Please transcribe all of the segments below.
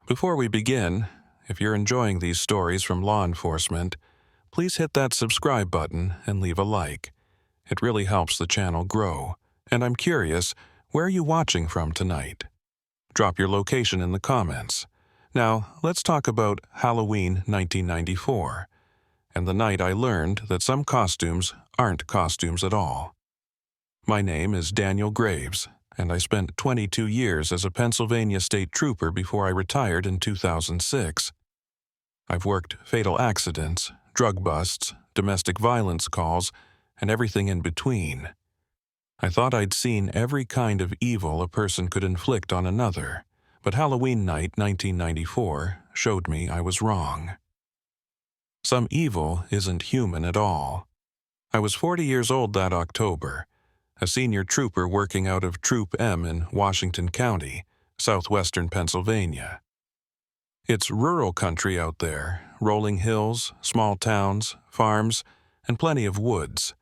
Before we begin, if you're enjoying these stories from law enforcement, please hit that subscribe button and leave a like. It really helps the channel grow, and I'm curious, where are you watching from tonight? Drop your location in the comments. Now, let's talk about Halloween 1994, and the night I learned that some costumes aren't costumes at all. My name is Daniel Graves, and I spent 22 years as a Pennsylvania State Trooper before I retired in 2006. I've worked fatal accidents, drug busts, domestic violence calls, and everything in between. I thought I'd seen every kind of evil a person could inflict on another, but Halloween night 1994 showed me I was wrong. Some evil isn't human at all. I was 40 years old that October, a senior trooper working out of Troop M in Washington County, southwestern Pennsylvania. It's rural country out there, rolling hills, small towns, farms, and plenty of woods.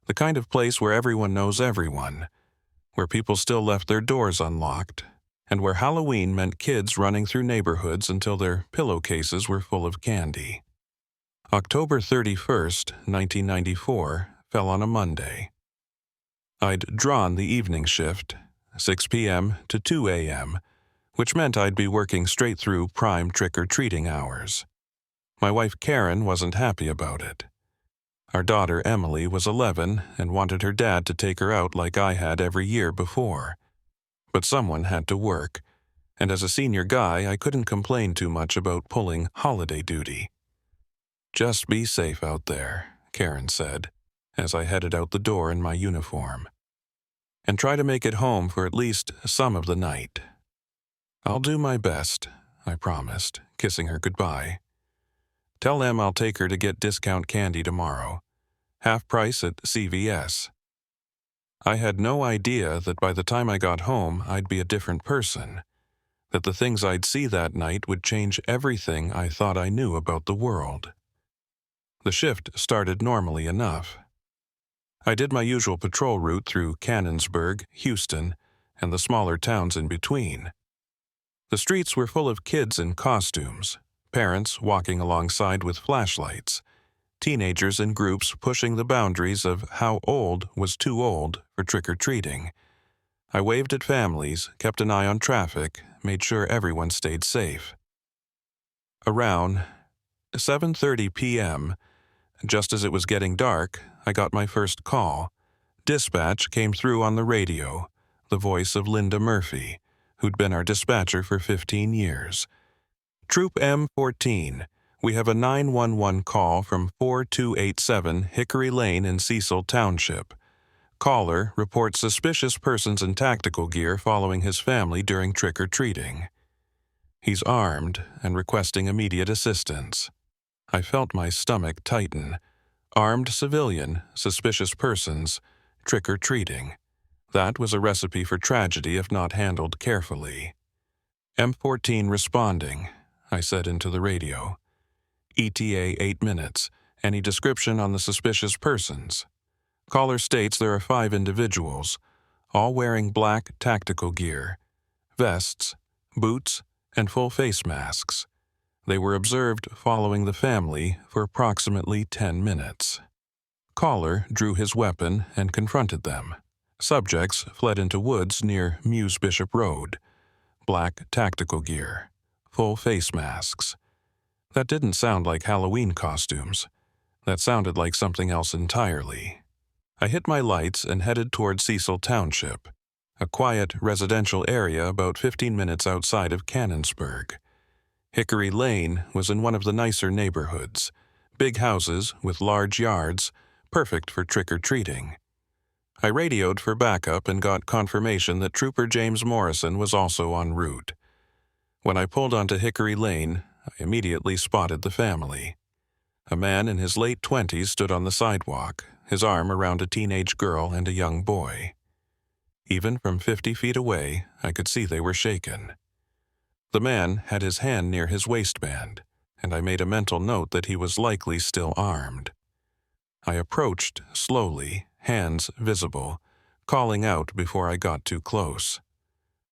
The kind of place where everyone knows everyone, where people still left their doors unlocked, and where Halloween meant kids running through neighborhoods until their pillowcases were full of candy. October 31st, 1994, fell on a Monday. I'd drawn the evening shift, 6 p.m. to 2 a.m., which meant I'd be working straight through prime trick-or-treating hours. My wife Karen wasn't happy about it. Our daughter Emily was 11 and wanted her dad to take her out like I had every year before. But someone had to work, and as a senior guy, I couldn't complain too much about pulling holiday duty. "Just be safe out there," Karen said, as I headed out the door in my uniform. "And try to make it home for at least some of the night." "I'll do my best," I promised, kissing her goodbye. "Tell Em I'll take her to get discount candy tomorrow. Half price at CVS." I had no idea that by the time I got home I'd be a different person, that the things I'd see that night would change everything I thought I knew about the world. The shift started normally enough. I did my usual patrol route through Canonsburg, Houston, and the smaller towns in between. The streets were full of kids in costumes, parents walking alongside with flashlights, teenagers in groups pushing the boundaries of how old was too old for trick-or-treating. I waved at families, kept an eye on traffic, made sure everyone stayed safe. Around 7:30 p.m., just as it was getting dark, I got my first call. Dispatch came through on the radio, the voice of Linda Murphy, who'd been our dispatcher for 15 years. "Troop M14, we have a 911 call from 4287 Hickory Lane in Cecil Township. Caller reports suspicious persons in tactical gear following his family during trick-or-treating. He's armed and requesting immediate assistance." I felt my stomach tighten. Armed civilian, suspicious persons, trick-or-treating. That was a recipe for tragedy if not handled carefully. "M14 responding," I said into the radio. "ETA 8 minutes. Any description on the suspicious persons?" Caller states there are 5 individuals, all wearing black tactical gear, vests, boots, and full face masks. They were observed following the family for approximately 10 minutes. Caller drew his weapon and confronted them. Subjects fled into woods near Muse Bishop Road. Black tactical gear, full face masks. That didn't sound like Halloween costumes. That sounded like something else entirely. I hit my lights and headed toward Cecil Township, a quiet residential area about 15 minutes outside of Canonsburg. Hickory Lane was in one of the nicer neighborhoods, big houses with large yards, perfect for trick-or-treating. I radioed for backup and got confirmation that Trooper James Morrison was also en route. When I pulled onto Hickory Lane, I immediately spotted the family. A man in his late 20s stood on the sidewalk, his arm around a teenage girl and a young boy. Even from 50 feet away, I could see they were shaken. The man had his hand near his waistband, and I made a mental note that he was likely still armed. I approached slowly, hands visible, calling out before I got too close.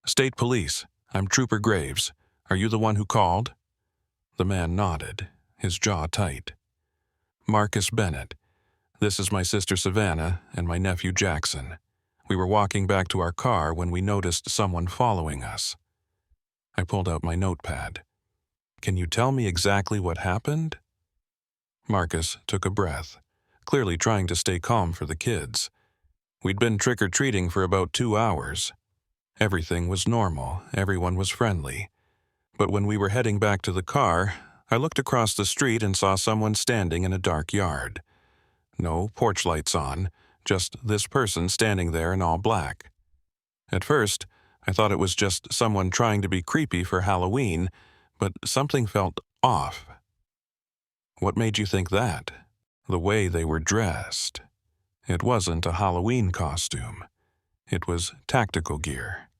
"State Police, I'm Trooper Graves. Are you the one who called?" The man nodded, his jaw tight. "Marcus Bennett. This is my sister Savannah and my nephew Jackson. We were walking back to our car when we noticed someone following us." I pulled out my notepad. "Can you tell me exactly what happened?" Marcus took a breath, clearly trying to stay calm for the kids. We'd been trick-or-treating for about 2 hours. Everything was normal, everyone was friendly. But when we were heading back to the car, I looked across the street and saw someone standing in a dark yard. No porch lights on, just this person standing there in all black. At first, I thought it was just someone trying to be creepy for Halloween, but something felt off. "What made you think that?" "The way they were dressed. It wasn't a Halloween costume. It was tactical gear,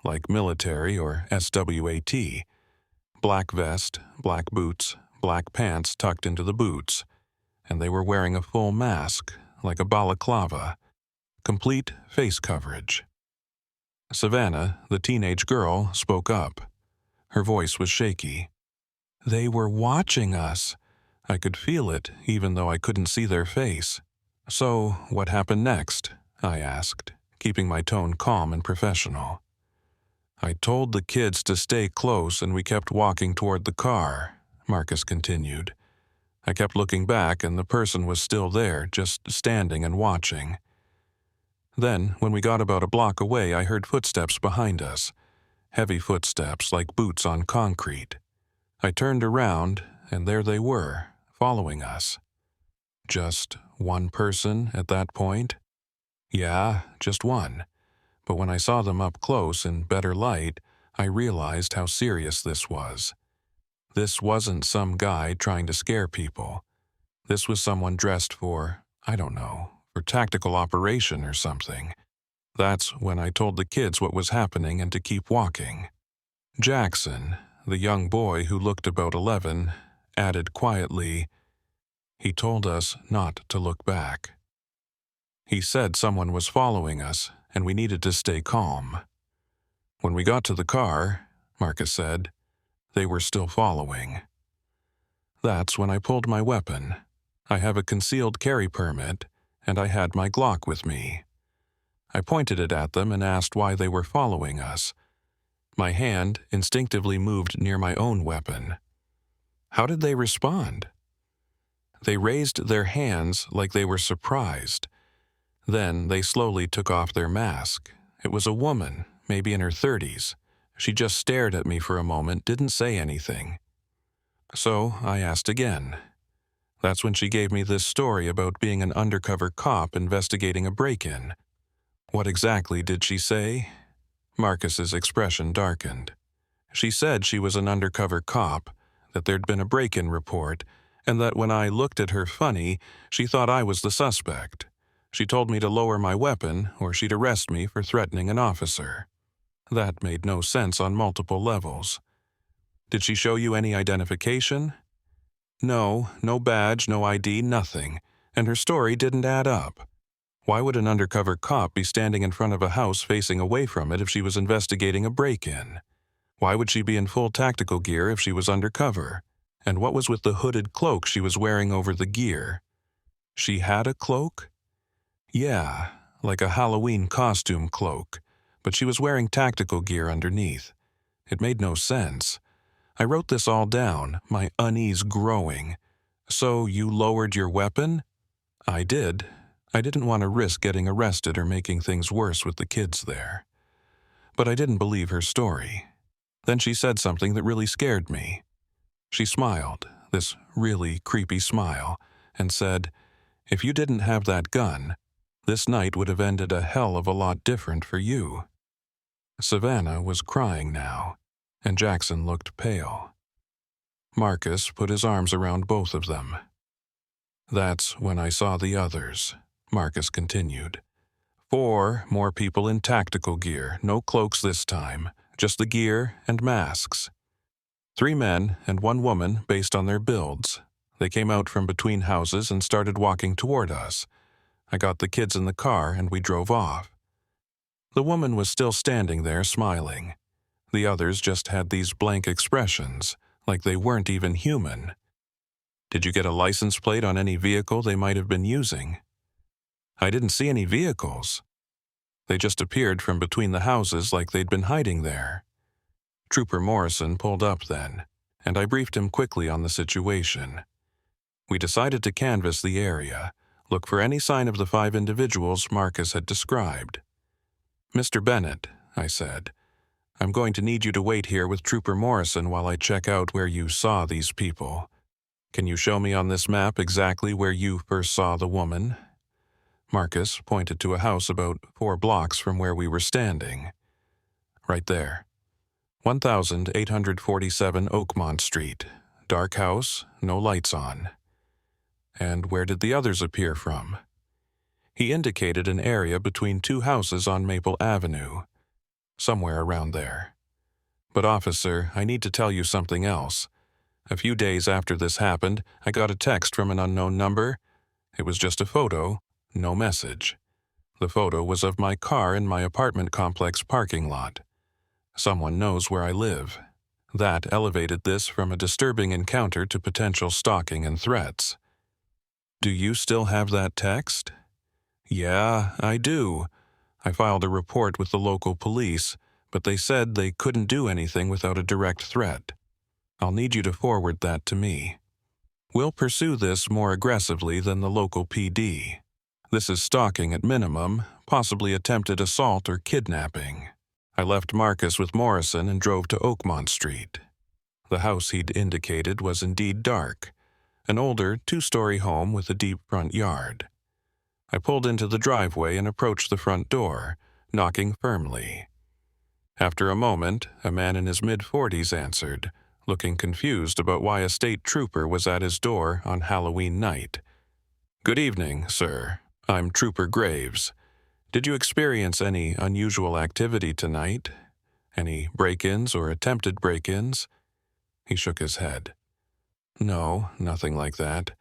like military or SWAT. Black vest, black boots, black pants tucked into the boots, and they were wearing a full mask, like a balaclava, complete face coverage." Savannah, the teenage girl, spoke up. Her voice was shaky. "They were watching us. I could feel it, even though I couldn't see their face." "So, what happened next?" I asked, keeping my tone calm and professional. "I told the kids to stay close and we kept walking toward the car," Marcus continued. "I kept looking back and the person was still there, just standing and watching. Then, when we got about a block away, I heard footsteps behind us. Heavy footsteps like boots on concrete. I turned around, and there they were, following us." "Just one person at that point?" "Yeah, just one. But when I saw them up close in better light, I realized how serious this was. This wasn't some guy trying to scare people. This was someone dressed for, I don't know, for tactical operation or something. That's when I told the kids what was happening and to keep walking." Jackson, the young boy who looked about 11, added quietly, "He told us not to look back. He said someone was following us and we needed to stay calm. When we got to the car," Marcus said, "they were still following. That's when I pulled my weapon. I have a concealed carry permit, and I had my Glock with me. I pointed it at them and asked why they were following us. My hand instinctively moved near my own weapon. How did they respond? They raised their hands like they were surprised. Then they slowly took off their mask. It was a woman, maybe in her 30s. She just stared at me for a moment, didn't say anything. So I asked again. That's when she gave me this story about being an undercover cop investigating a break-in. What exactly did she say? Marcus's expression darkened. She said she was an undercover cop, that there'd been a break-in report, and that when I looked at her funny, she thought I was the suspect. She told me to lower my weapon or she'd arrest me for threatening an officer. That made no sense on multiple levels. Did she show you any identification? No, no badge, no ID, nothing, and her story didn't add up. Why would an undercover cop be standing in front of a house facing away from it if she was investigating a break-in? Why would she be in full tactical gear if she was undercover? And what was with the hooded cloak she was wearing over the gear? She had a cloak? Yeah, like a Halloween costume cloak, but she was wearing tactical gear underneath. It made no sense. I wrote this all down, my unease growing. So you lowered your weapon? I did. I didn't want to risk getting arrested or making things worse with the kids there. But I didn't believe her story. Then she said something that really scared me. She smiled, this really creepy smile, and said, "If you didn't have that gun, this night would have ended a hell of a lot different for you." Savannah was crying now, and Jackson looked pale. Marcus put his arms around both of them. "That's when I saw the others," Marcus continued. 4 more people in tactical gear, no cloaks this time, just the gear and masks. 3 men and 1 woman based on their builds. They came out from between houses and started walking toward us. I got the kids in the car and we drove off. The woman was still standing there smiling. The others just had these blank expressions, like they weren't even human. Did you get a license plate on any vehicle they might have been using? I didn't see any vehicles. They just appeared from between the houses like they'd been hiding there. Trooper Morrison pulled up then, and I briefed him quickly on the situation. We decided to canvass the area, look for any sign of the 5 individuals Marcus had described. "Mr. Bennett," I said, "I'm going to need you to wait here with Trooper Morrison while I check out where you saw these people. Can you show me on this map exactly where you first saw the woman?" Marcus pointed to a house about 4 blocks from where we were standing. "Right there. 1847 Oakmont Street. Dark house, no lights on." "And where did the others appear from?" He indicated an area between 2 houses on Maple Avenue. "Somewhere around there. But officer, I need to tell you something else. A few days after this happened, I got a text from an unknown number. It was just a photo, no message. The photo was of my car in my apartment complex parking lot. Someone knows where I live. That elevated this from a disturbing encounter to potential stalking and threats." "Do you still have that text?" "Yeah, I do. I filed a report with the local police, but they said they couldn't do anything without a direct threat. I'll need you to forward that to me. We'll pursue this more aggressively than the local PD. This is stalking at minimum, possibly attempted assault or kidnapping." I left Marcus with Morrison and drove to Oakmont Street. The house he'd indicated was indeed dark, an older 2-story home with a deep front yard. I pulled into the driveway and approached the front door, knocking firmly. After a moment, a man in his mid-40s answered, looking confused about why a state trooper was at his door on Halloween night. "Good evening, sir. I'm Trooper Graves. Did you experience any unusual activity tonight? Any break-ins or attempted break-ins?" He shook his head. "No, nothing like that.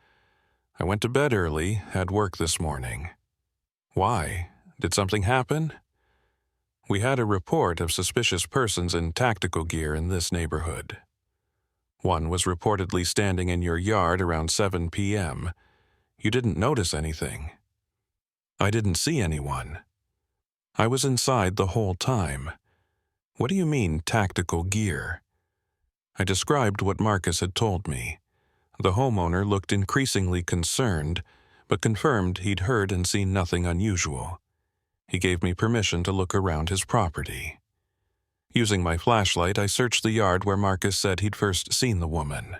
I went to bed early, had work this morning." "Why? Did something happen?" "We had a report of suspicious persons in tactical gear in this neighborhood. One was reportedly standing in your yard around 7 p.m. You didn't notice anything?" "I didn't see anyone. I was inside the whole time." "What do you mean, tactical gear?" I described what Marcus had told me. The homeowner looked increasingly concerned, but confirmed he'd heard and seen nothing unusual. He gave me permission to look around his property. Using my flashlight, I searched the yard where Marcus said he'd first seen the woman.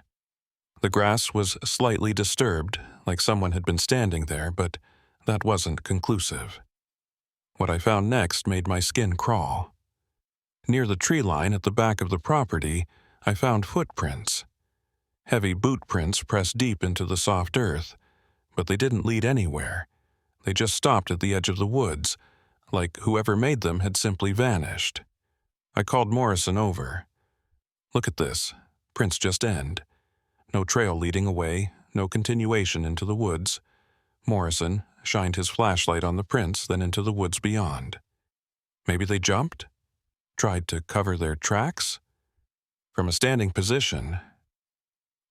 The grass was slightly disturbed, like someone had been standing there, but that wasn't conclusive. What I found next made my skin crawl. Near the tree line at the back of the property, I found footprints. Heavy boot prints pressed deep into the soft earth, but they didn't lead anywhere. They just stopped at the edge of the woods, like whoever made them had simply vanished. I called Morrison over. "Look at this. Prints just end. No trail leading away, no continuation into the woods." Morrison shined his flashlight on the prints, then into the woods beyond. "Maybe they jumped? Tried to cover their tracks?" "From a standing position,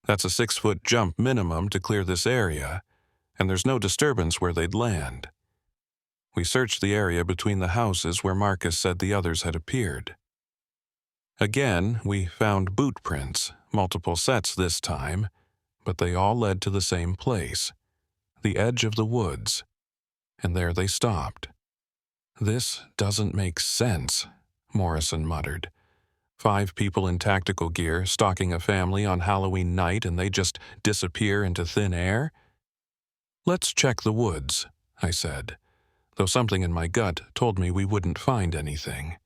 that's a 6-foot jump minimum to clear this area, and there's no disturbance where they'd land." We searched the area between the houses where Marcus said the others had appeared. Again, we found boot prints, multiple sets this time, but they all led to the same place, the edge of the woods, and there they stopped. "This doesn't make sense," Morrison muttered. 5 people in tactical gear stalking a family on Halloween night and they just disappear into thin air? "Let's check the woods," I said, though something in my gut told me we wouldn't find anything.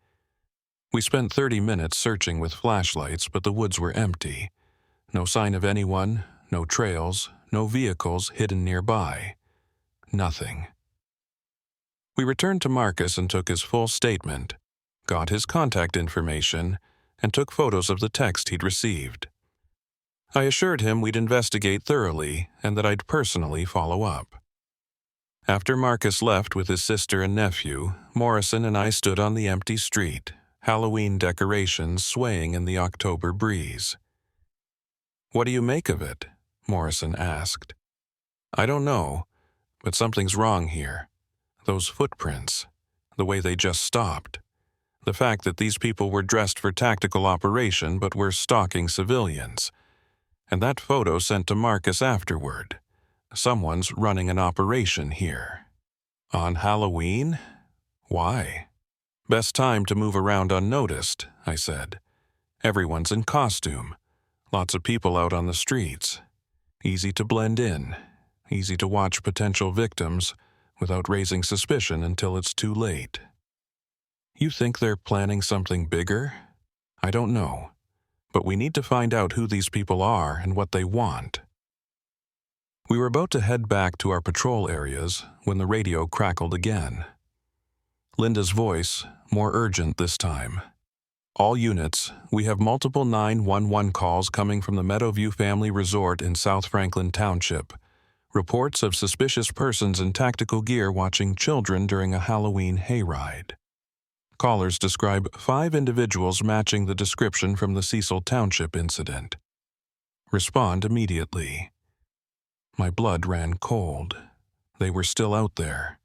We spent 30 minutes searching with flashlights, but the woods were empty. No sign of anyone, no trails, no vehicles hidden nearby. Nothing. We returned to Marcus and took his full statement, got his contact information, and took photos of the text he'd received. I assured him we'd investigate thoroughly and that I'd personally follow up. After Marcus left with his sister and nephew, Morrison and I stood on the empty street, Halloween decorations swaying in the October breeze. "What do you make of it?" Morrison asked. "I don't know, but something's wrong here. Those footprints, the way they just stopped. The fact that these people were dressed for tactical operation but were stalking civilians. And that photo sent to Marcus afterward. Someone's running an operation here. On Halloween? Why?" "Best time to move around unnoticed," I said. "Everyone's in costume. Lots of people out on the streets. Easy to blend in. Easy to watch potential victims without raising suspicion until it's too late." "You think they're planning something bigger?" "I don't know. But we need to find out who these people are and what they want." We were about to head back to our patrol areas when the radio crackled again. Linda's voice, more urgent this time. "All units, we have multiple 911 calls coming from the Meadowview Family Resort in South Franklin Township. Reports of suspicious persons in tactical gear watching children during a Halloween hayride. Callers describe 5 individuals matching the description from the Cecil Township incident. Respond immediately." My blood ran cold. They were still out there.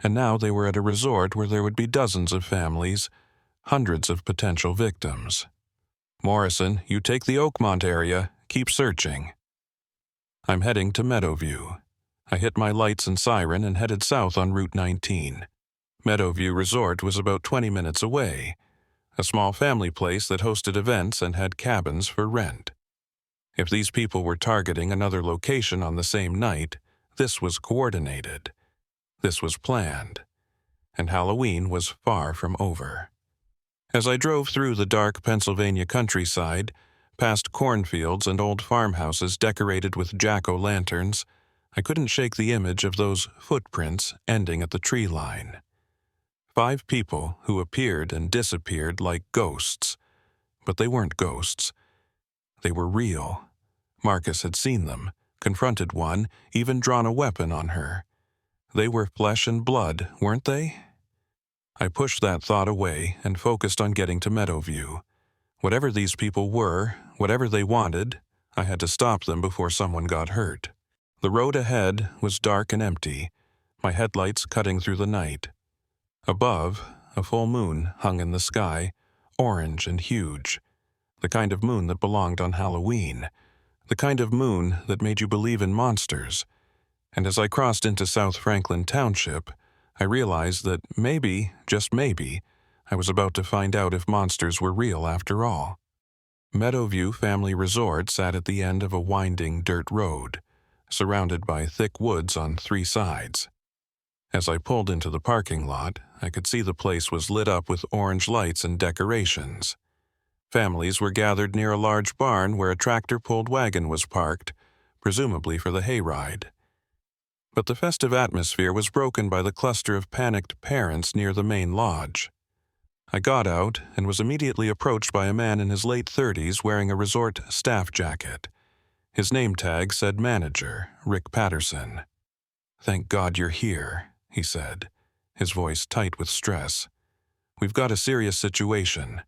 And now they were at a resort where there would be dozens of families, hundreds of potential victims. "Morrison, you take the Oakmont area. Keep searching." "I'm heading to Meadowview." I hit my lights and siren and headed south on Route 19. Meadowview Resort was about 20 minutes away, a small family place that hosted events and had cabins for rent. If these people were targeting another location on the same night, this was coordinated. This was planned. And Halloween was far from over. As I drove through the dark Pennsylvania countryside, past cornfields and old farmhouses decorated with jack-o'-lanterns, I couldn't shake the image of those footprints ending at the tree line. 5 people who appeared and disappeared like ghosts. But they weren't ghosts. They were real. Marcus had seen them, confronted one, even drawn a weapon on her. They were flesh and blood, weren't they? I pushed that thought away and focused on getting to Meadowview. Whatever these people were, whatever they wanted, I had to stop them before someone got hurt. The road ahead was dark and empty, my headlights cutting through the night. Above, a full moon hung in the sky, orange and huge. The kind of moon that belonged on Halloween. The kind of moon that made you believe in monsters. And as I crossed into South Franklin Township, I realized that maybe, just maybe, I was about to find out if monsters were real after all. Meadowview Family Resort sat at the end of a winding dirt road, surrounded by thick woods on 3 sides. As I pulled into the parking lot, I could see the place was lit up with orange lights and decorations. Families were gathered near a large barn where a tractor-pulled wagon was parked, presumably for the hayride. But the festive atmosphere was broken by the cluster of panicked parents near the main lodge. I got out and was immediately approached by a man in his late 30s wearing a resort staff jacket. His name tag said manager, Rick Patterson. "Thank God you're here," he said, his voice tight with stress. "We've got a serious situation.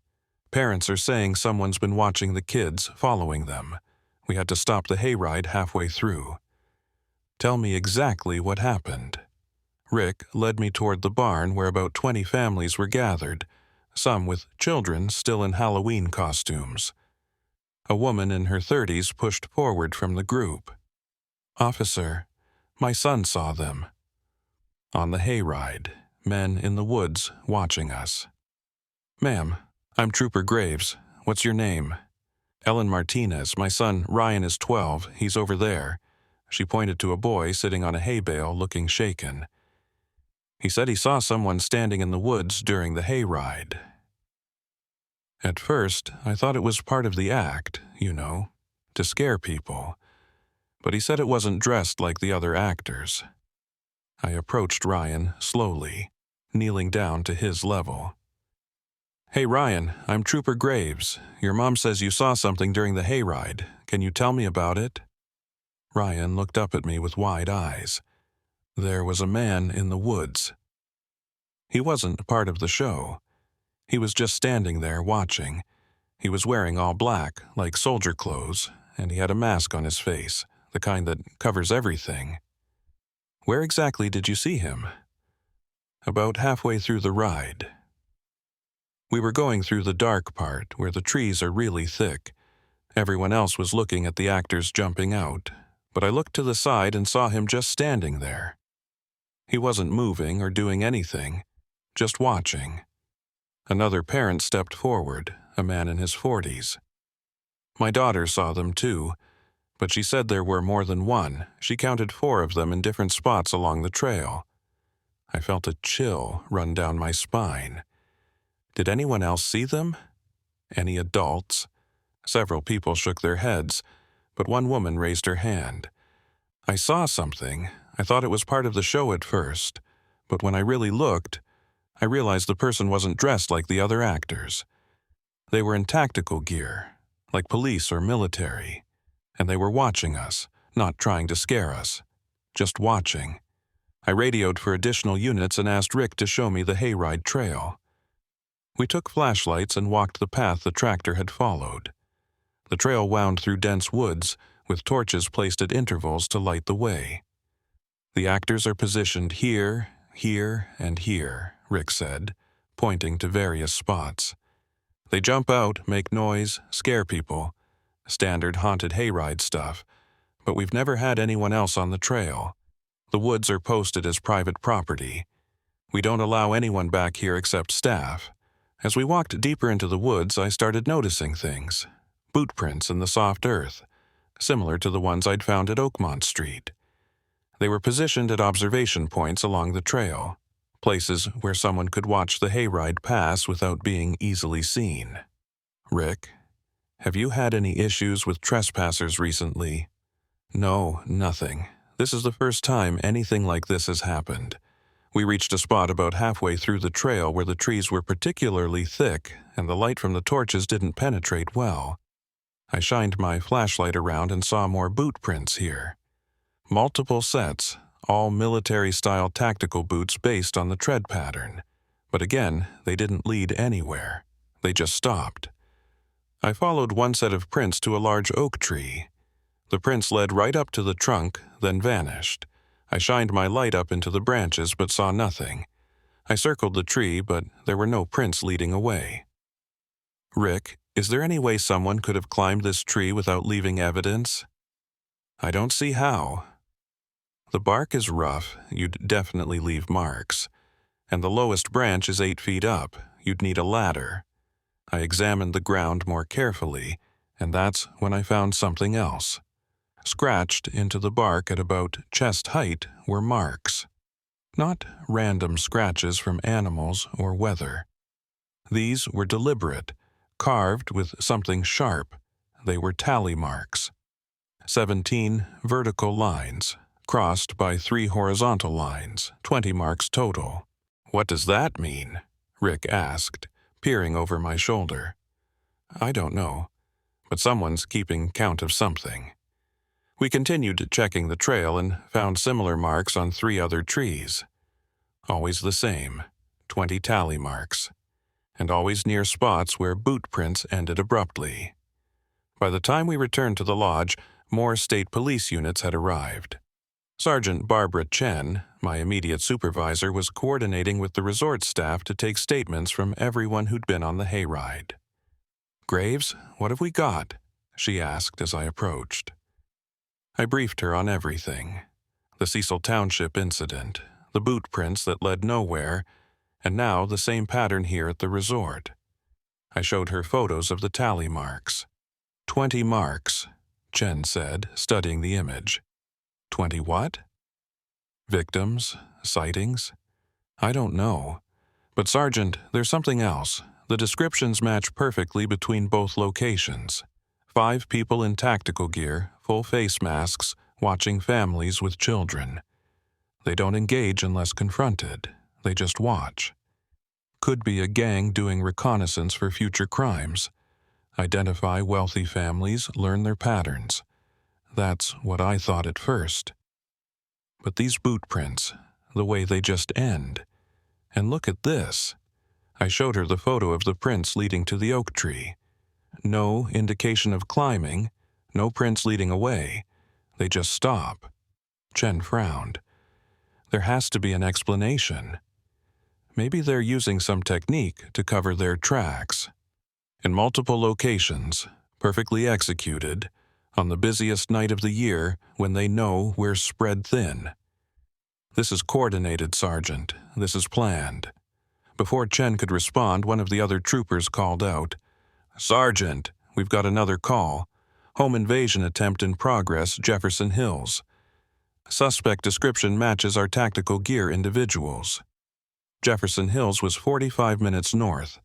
Parents are saying someone's been watching the kids, following them. We had to stop the hayride halfway through." "Tell me exactly what happened." Rick led me toward the barn where about 20 families were gathered, some with children still in Halloween costumes. A woman in her 30s pushed forward from the group. "Officer, my son saw them." On the hayride, men in the woods watching us. "Ma'am, I'm Trooper Graves. What's your name?" "Ellen Martinez. My son, Ryan, is 12. He's over there." She pointed to a boy sitting on a hay bale looking shaken. "He said he saw someone standing in the woods during the hayride." At first, I thought it was part of the act, to scare people. But he said it wasn't dressed like the other actors. I approached Ryan slowly, kneeling down to his level. "Hey Ryan, I'm Trooper Graves. Your mom says you saw something during the hayride. Can you tell me about it?" Ryan looked up at me with wide eyes. There was a man in the woods. He wasn't part of the show. He was just standing there watching. He was wearing all black, like soldier clothes, and he had a mask on his face, the kind that covers everything. Where exactly did you see him? About halfway through the ride. We were going through the dark part, where the trees are really thick. Everyone else was looking at the actors jumping out, but I looked to the side and saw him just standing there. He wasn't moving or doing anything, just watching. Another parent stepped forward, a man in his 40s. My daughter saw them too, but she said there were more than one. She counted 4 of them in different spots along the trail. I felt a chill run down my spine. Did anyone else see them? Any adults? Several people shook their heads, but one woman raised her hand. I saw something. I thought it was part of the show at first, but when I really looked, I realized the person wasn't dressed like the other actors. They were in tactical gear, like police or military, and they were watching us, not trying to scare us, just watching. I radioed for additional units and asked Rick to show me the hayride trail. We took flashlights and walked the path the tractor had followed. The trail wound through dense woods, with torches placed at intervals to light the way. The actors are positioned here, here, and here, Rick said, pointing to various spots. They jump out, make noise, scare people. Standard haunted hayride stuff, but we've never had anyone else on the trail. The woods are posted as private property. We don't allow anyone back here except staff. As we walked deeper into the woods, I started noticing things. Boot prints in the soft earth, similar to the ones I'd found at Oakmont Street. They were positioned at observation points along the trail, places where someone could watch the hayride pass without being easily seen. Rick, have you had any issues with trespassers recently? No, nothing. This is the first time anything like this has happened. We reached a spot about halfway through the trail where the trees were particularly thick and the light from the torches didn't penetrate well. I shined my flashlight around and saw more boot prints here. Multiple sets, all military-style tactical boots based on the tread pattern. But again, they didn't lead anywhere. They just stopped. I followed one set of prints to a large oak tree. The prints led right up to the trunk, then vanished. I shined my light up into the branches but saw nothing. I circled the tree, but there were no prints leading away. Rick, is there any way someone could have climbed this tree without leaving evidence? I don't see how. The bark is rough, you'd definitely leave marks. And the lowest branch is 8 feet up, you'd need a ladder. I examined the ground more carefully, and that's when I found something else. Scratched into the bark at about chest height were marks. Not random scratches from animals or weather. These were deliberate, carved with something sharp. They were tally marks. 17 vertical lines, crossed by 3 horizontal lines, 20 marks total. What does that mean? Rick asked, peering over my shoulder. I don't know, but someone's keeping count of something. We continued checking the trail and found similar marks on 3 other trees. Always the same, 20 tally marks, and always near spots where boot prints ended abruptly. By the time we returned to the lodge, more state police units had arrived. Sergeant Barbara Chen, my immediate supervisor, was coordinating with the resort staff to take statements from everyone who'd been on the hayride. Graves, what have we got? She asked as I approached. I briefed her on everything. The Cecil Township incident, the boot prints that led nowhere, and now the same pattern here at the resort. I showed her photos of the tally marks. 20 marks, Chen said, studying the image. 20 what? Victims? Sightings? I don't know. But Sergeant, there's something else. The descriptions match perfectly between both locations. 5 people in tactical gear, full face masks, watching families with children. They don't engage unless confronted. They just watch. Could be a gang doing reconnaissance for future crimes. Identify wealthy families, learn their patterns. That's what I thought at first. But these boot prints, the way they just end. And look at this. I showed her the photo of the prints leading to the oak tree. No indication of climbing, no prints leading away. They just stop. Chen frowned. There has to be an explanation. Maybe they're using some technique to cover their tracks. In multiple locations, perfectly executed, on the busiest night of the year when they know we're spread thin. This is coordinated, Sergeant. This is planned. Before Chen could respond, one of the other troopers called out, "Sergeant, we've got another call. Home invasion attempt in progress, Jefferson Hills. Suspect description matches our tactical gear individuals." Jefferson Hills was 45 minutes north.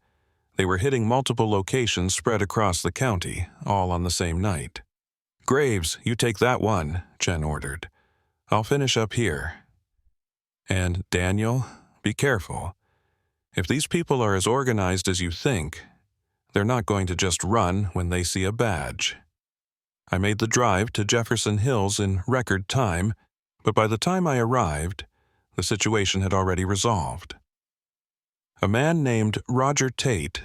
They were hitting multiple locations spread across the county, all on the same night. "Graves, you take that one," Chen ordered. "I'll finish up here. And, Daniel, be careful. If these people are as organized as you think, they're not going to just run when they see a badge." I made the drive to Jefferson Hills in record time, but by the time I arrived, the situation had already resolved. A man named Roger Tate,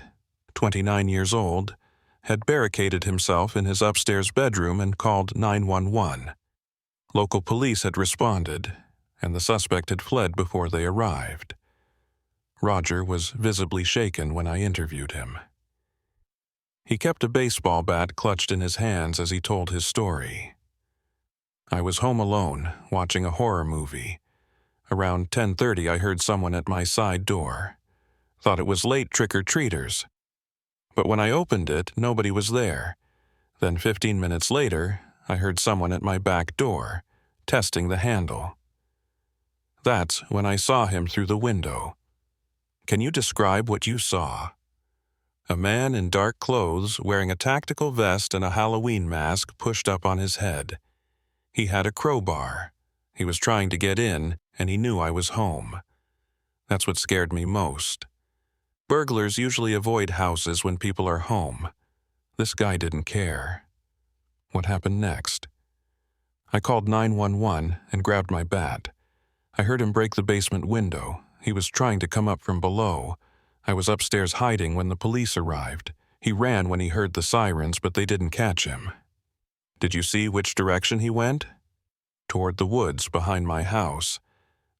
29 years old, had barricaded himself in his upstairs bedroom and called 911. Local police had responded, and the suspect had fled before they arrived. Roger was visibly shaken when I interviewed him. He kept a baseball bat clutched in his hands as he told his story. "I was home alone, watching a horror movie. Around 10:30 I heard someone at my side door. Thought it was late trick-or-treaters. But when I opened it, nobody was there. Then 15 minutes later, I heard someone at my back door, testing the handle. That's when I saw him through the window. Can you describe what you saw?" A man in dark clothes, wearing a tactical vest and a Halloween mask pushed up on his head. He had a crowbar. He was trying to get in, and he knew I was home. That's what scared me most. Burglars usually avoid houses when people are home. This guy didn't care. What happened next? I called 911 and grabbed my bat. I heard him break the basement window. He was trying to come up from below. I was upstairs hiding when the police arrived. He ran when he heard the sirens, but they didn't catch him. Did you see which direction he went? Toward the woods behind my house.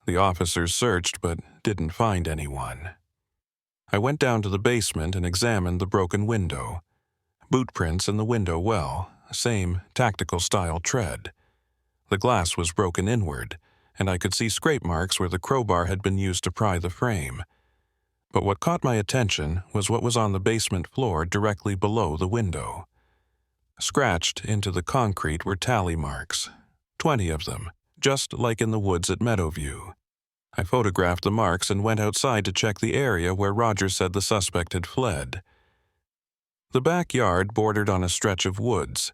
The officers searched but didn't find anyone. I went down to the basement and examined the broken window. Boot prints in the window well, same tactical-style tread. The glass was broken inward, and I could see scrape marks where the crowbar had been used to pry the frame. But what caught my attention was what was on the basement floor directly below the window. Scratched into the concrete were tally marks, 20 of them, just like in the woods at Meadowview. I photographed the marks and went outside to check the area where Roger said the suspect had fled. The backyard bordered on a stretch of woods,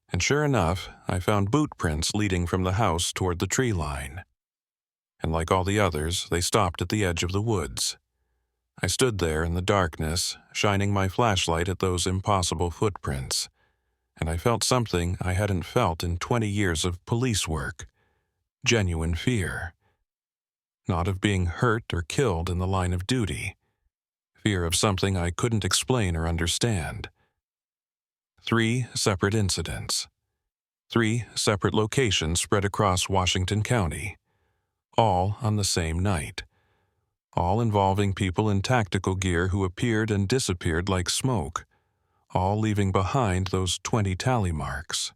and sure enough, I found boot prints leading from the house toward the tree line. And like all the others, they stopped at the edge of the woods. I stood there in the darkness, shining my flashlight at those impossible footprints, and I felt something I hadn't felt in 20 years of police work. Genuine fear. Not of being hurt or killed in the line of duty. Fear of something I couldn't explain or understand. 3 separate incidents. 3 separate locations spread across Washington County. All on the same night. All involving people in tactical gear who appeared and disappeared like smoke. All leaving behind those 20 tally marks.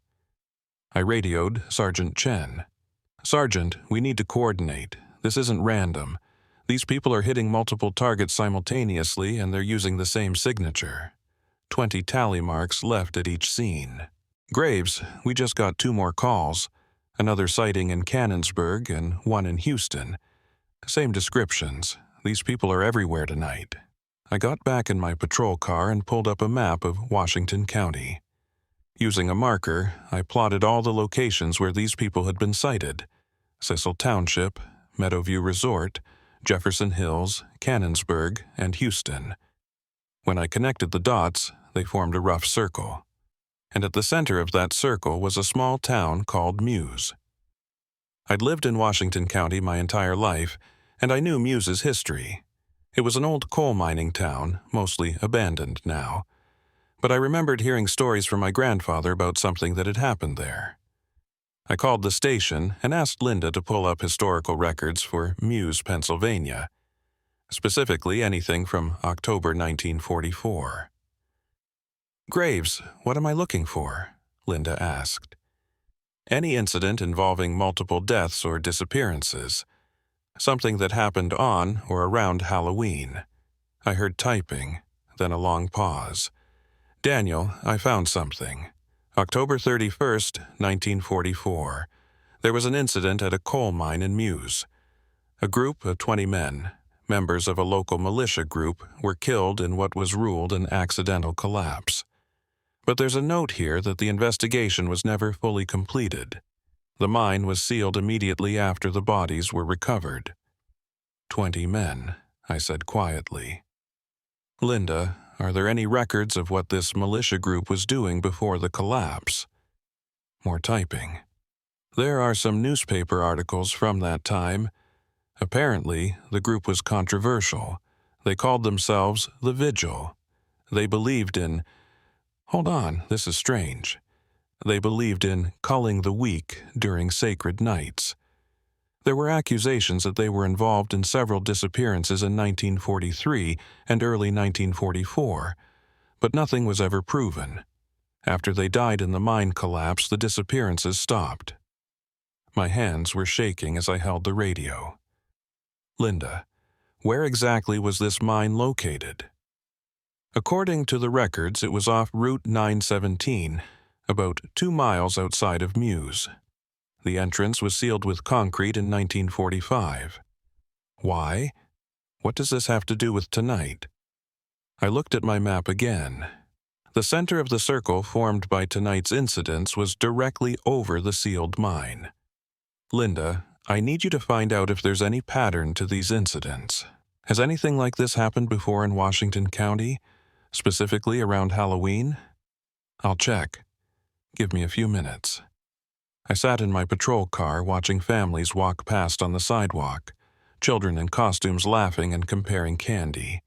I radioed Sergeant Chen. "Sergeant, we need to coordinate. This isn't random. These people are hitting multiple targets simultaneously and they're using the same signature. 20 tally marks left at each scene. Graves, we just got 2 more calls. Another sighting in Cannonsburg and one in Houston. Same descriptions. These people are everywhere tonight." I got back in my patrol car and pulled up a map of Washington County. Using a marker, I plotted all the locations where these people had been sighted. Cecil Township, Meadowview Resort, Jefferson Hills, Cannonsburg, and Houston. When I connected the dots, they formed a rough circle. And at the center of that circle was a small town called Muse. I'd lived in Washington County my entire life, and I knew Muse's history. It was an old coal mining town, mostly abandoned now, but I remembered hearing stories from my grandfather about something that had happened there. I called the station and asked Linda to pull up historical records for Muse, Pennsylvania, specifically anything from October 1944. "Graves, what am I looking for?" Linda asked. "Any incident involving multiple deaths or disappearances. Something that happened on or around Halloween." I heard typing, then a long pause. "Daniel, I found something. October 31st, 1944. There was an incident at a coal mine in Muse. A group of 20 men, members of a local militia group, were killed in what was ruled an accidental collapse. But there's a note here that the investigation was never fully completed. The mine was sealed immediately after the bodies were recovered." 20 men, I said quietly. "Linda, are there any records of what this militia group was doing before the collapse?" More typing. "There are some newspaper articles from that time. Apparently, the group was controversial. They called themselves the Vigil. They believed in... Hold on, this is strange. They believed in culling the weak during sacred nights. There were accusations that they were involved in several disappearances in 1943 and early 1944, but nothing was ever proven. After they died in the mine collapse, the disappearances stopped." My hands were shaking as I held the radio. "Linda, where exactly was this mine located?" "According to the records, it was off Route 917, about 2 miles outside of Muse. The entrance was sealed with concrete in 1945. Why? What does this have to do with tonight?" I looked at my map again. The center of the circle formed by tonight's incidents was directly over the sealed mine. "Linda, I need you to find out if there's any pattern to these incidents. Has anything like this happened before in Washington County, specifically around Halloween?" "I'll check. Give me a few minutes." I sat in my patrol car watching families walk past on the sidewalk, children in costumes laughing and comparing candy.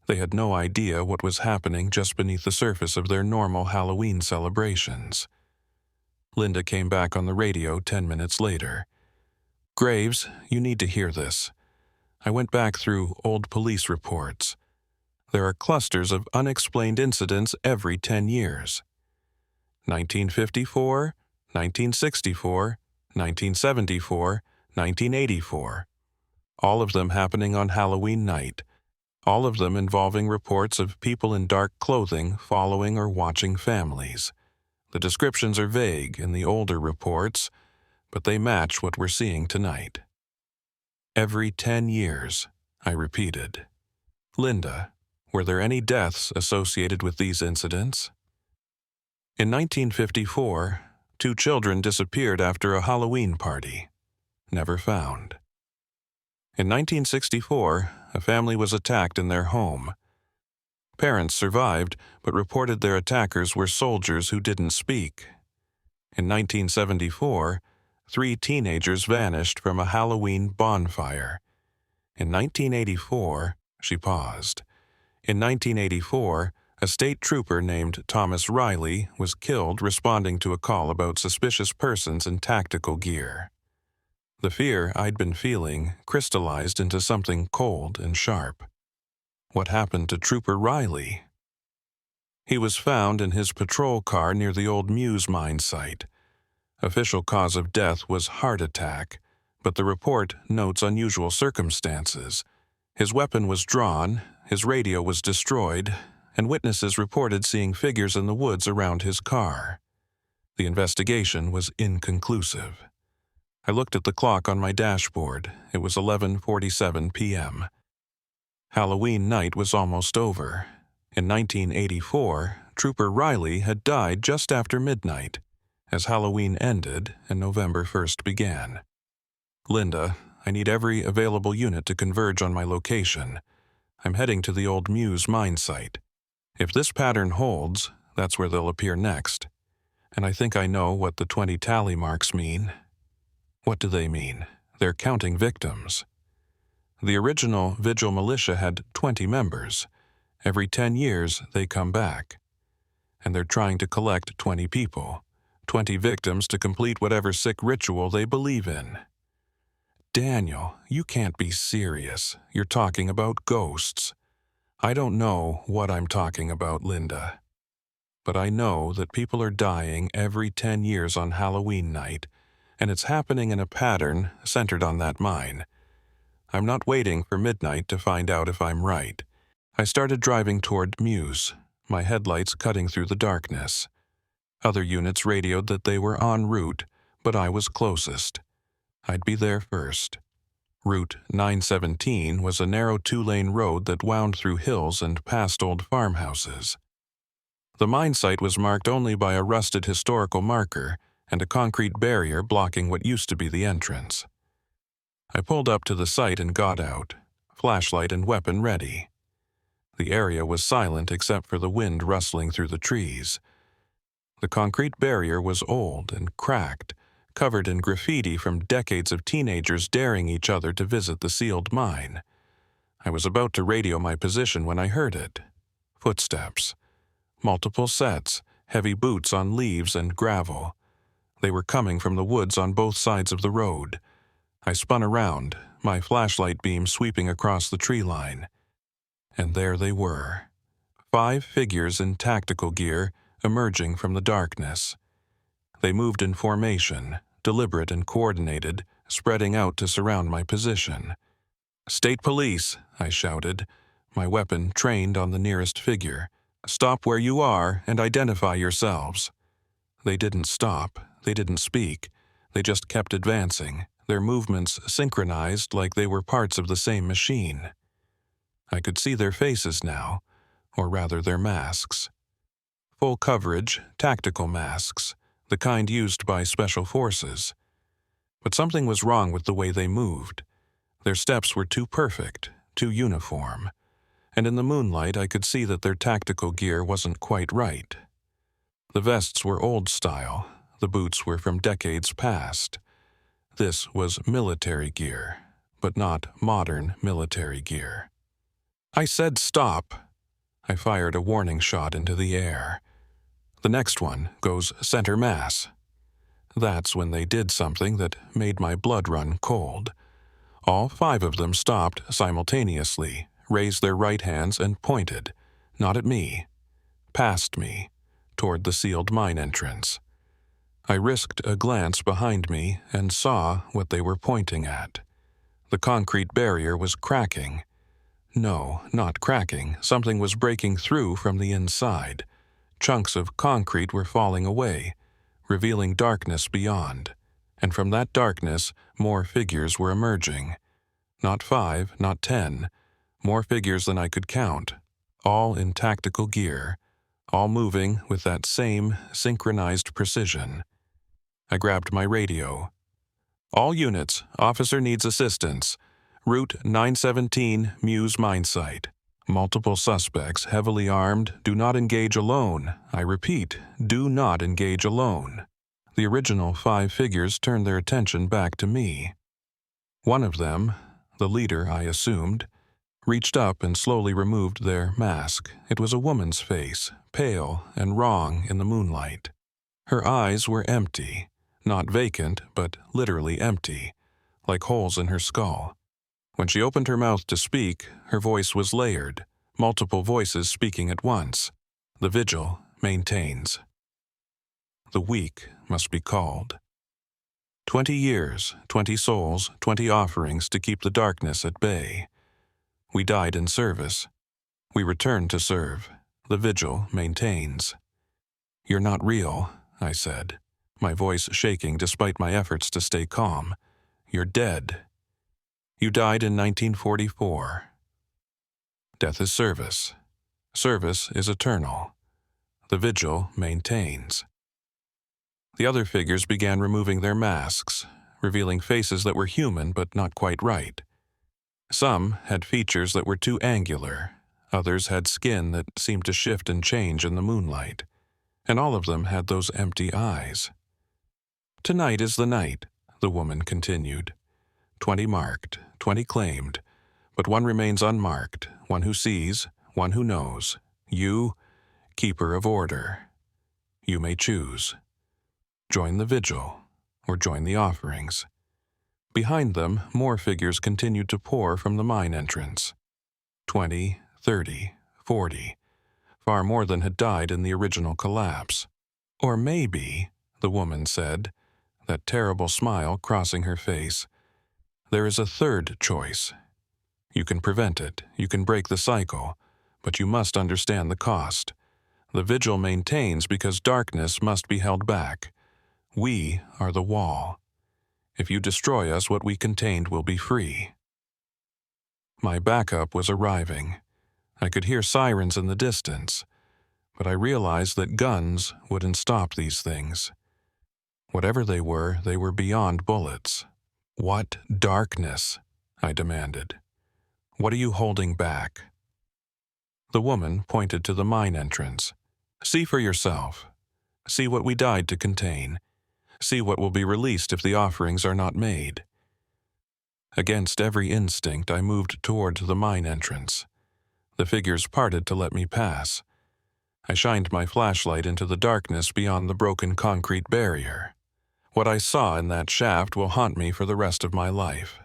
They had no idea what was happening just beneath the surface of their normal Halloween celebrations. Linda came back on the radio 10 minutes later. "Graves, you need to hear this. I went back through old police reports. There are clusters of unexplained incidents every 10 years. 1954, 1964, 1974, 1984. All of them happening on Halloween night. All of them involving reports of people in dark clothing following or watching families. The descriptions are vague in the older reports, but they match what we're seeing tonight." "Every 10 years, I repeated. "Linda, were there any deaths associated with these incidents?" "In 1954, 2 children disappeared after a Halloween party. Never found. In 1964, a family was attacked in their home. Parents survived, but reported their attackers were soldiers who didn't speak. In 1974, 3 teenagers vanished from a Halloween bonfire. In 1984, she paused. In 1984, a state trooper named Thomas Riley was killed responding to a call about suspicious persons in tactical gear. The fear I'd been feeling crystallized into something cold and sharp. What happened to Trooper Riley? He was found in his patrol car near the old Muse mine site. Official cause of death was heart attack, but the report notes unusual circumstances. His weapon was drawn, his radio was destroyed, and witnesses reported seeing figures in the woods around his car. The investigation was inconclusive. I looked at the clock on my dashboard. It was 11:47 p.m. Halloween night was almost over. In 1984, Trooper Riley had died just after midnight, as Halloween ended and November 1st began. "Linda, I need every available unit to converge on my location. I'm heading to the old Muse mine site. If this pattern holds, that's where they'll appear next. And I think I know what the 20 tally marks mean." "What do they mean? They're counting victims." The original Vigil militia had 20 members. Every 10 years, they come back. And they're trying to collect 20 people, 20 victims to complete whatever sick ritual they believe in. Daniel, you can't be serious. You're talking about ghosts. I don't know what I'm talking about, Linda. But I know that people are dying every 10 years on Halloween night, and it's happening in a pattern centered on that mine. I'm not waiting for midnight to find out if I'm right. I started driving toward Muse, my headlights cutting through the darkness. Other units radioed that they were en route, but I was closest. I'd be there first. Route 917 was a narrow 2-lane road that wound through hills and past old farmhouses. The mine site was marked only by a rusted historical marker and a concrete barrier blocking what used to be the entrance. I pulled up to the site and got out, flashlight and weapon ready. The area was silent except for the wind rustling through the trees. The concrete barrier was old and cracked, covered in graffiti from decades of teenagers daring each other to visit the sealed mine. I was about to radio my position when I heard it. Footsteps. Multiple sets, heavy boots on leaves and gravel. They were coming from the woods on both sides of the road. I spun around, my flashlight beam sweeping across the tree line. And there they were. 5 figures in tactical gear emerging from the darkness. They moved in formation, deliberate and coordinated, spreading out to surround my position. "State Police," I shouted, my weapon trained on the nearest figure. "Stop where you are and identify yourselves." They didn't stop. They didn't speak. They just kept advancing, their movements synchronized like they were parts of the same machine. I could see their faces now, or rather their masks. Full coverage, tactical masks, the kind used by special forces. But something was wrong with the way they moved. Their steps were too perfect, too uniform, and in the moonlight I could see that their tactical gear wasn't quite right. The vests were old style, the boots were from decades past. This was military gear, but not modern military gear. I said stop. I fired a warning shot into the air. The next one goes center mass. That's when they did something that made my blood run cold. All 5 of them stopped simultaneously, raised their right hands and pointed, not at me, past me, toward the sealed mine entrance. I risked a glance behind me and saw what they were pointing at. The concrete barrier was cracking. No, not cracking. Something was breaking through from the inside. Chunks of concrete were falling away, revealing darkness beyond. And from that darkness, more figures were emerging. Not 5, not 10. More figures than I could count, all in tactical gear, all moving with that same synchronized precision. I grabbed my radio. "All units, officer needs assistance. Route 917, Muse mine site. Multiple suspects, heavily armed. Do not engage alone. I repeat, do not engage alone." The original 5 figures turned their attention back to me. One of them, the leader I assumed, reached up and slowly removed their mask. It was a woman's face, pale and wrong in the moonlight. Her eyes were empty, not vacant, but literally empty, like holes in her skull. When she opened her mouth to speak, her voice was layered, multiple voices speaking at once. The vigil maintains. The week must be called. 20 years, 20 souls, 20 offerings to keep the darkness at bay. We died in service. We return to serve. The vigil maintains. "You're not real," I said, my voice shaking despite my efforts to stay calm. "You're dead. You died in 1944. Death is service. Service is eternal. The vigil maintains." The other figures began removing their masks, revealing faces that were human but not quite right. Some had features that were too angular, others had skin that seemed to shift and change in the moonlight, and all of them had those empty eyes. "Tonight is the night," the woman continued. 20 marked, 20 claimed, But one remains unmarked, one who sees, one who knows. You, keeper of order. You may choose. Join the vigil, or join the offerings. Behind them, more figures continued to pour from the mine entrance. 20, 30, 40. Far more than had died in the original collapse. Or maybe, the woman said, that terrible smile crossing her face, there is a third choice. You can prevent it, you can break the cycle, but you must understand the cost. The vigil maintains because darkness must be held back. We are the wall. If you destroy us, what we contained will be free. My backup was arriving. I could hear sirens in the distance, but I realized that guns wouldn't stop these things. Whatever they were beyond bullets. What darkness? I demanded. What are you holding back? The woman pointed to the mine entrance. See for yourself. See what we died to contain. See what will be released if the offerings are not made. Against every instinct, I moved toward the mine entrance. The figures parted to let me pass. I shined my flashlight into the darkness beyond the broken concrete barrier. What I saw in that shaft will haunt me for the rest of my life.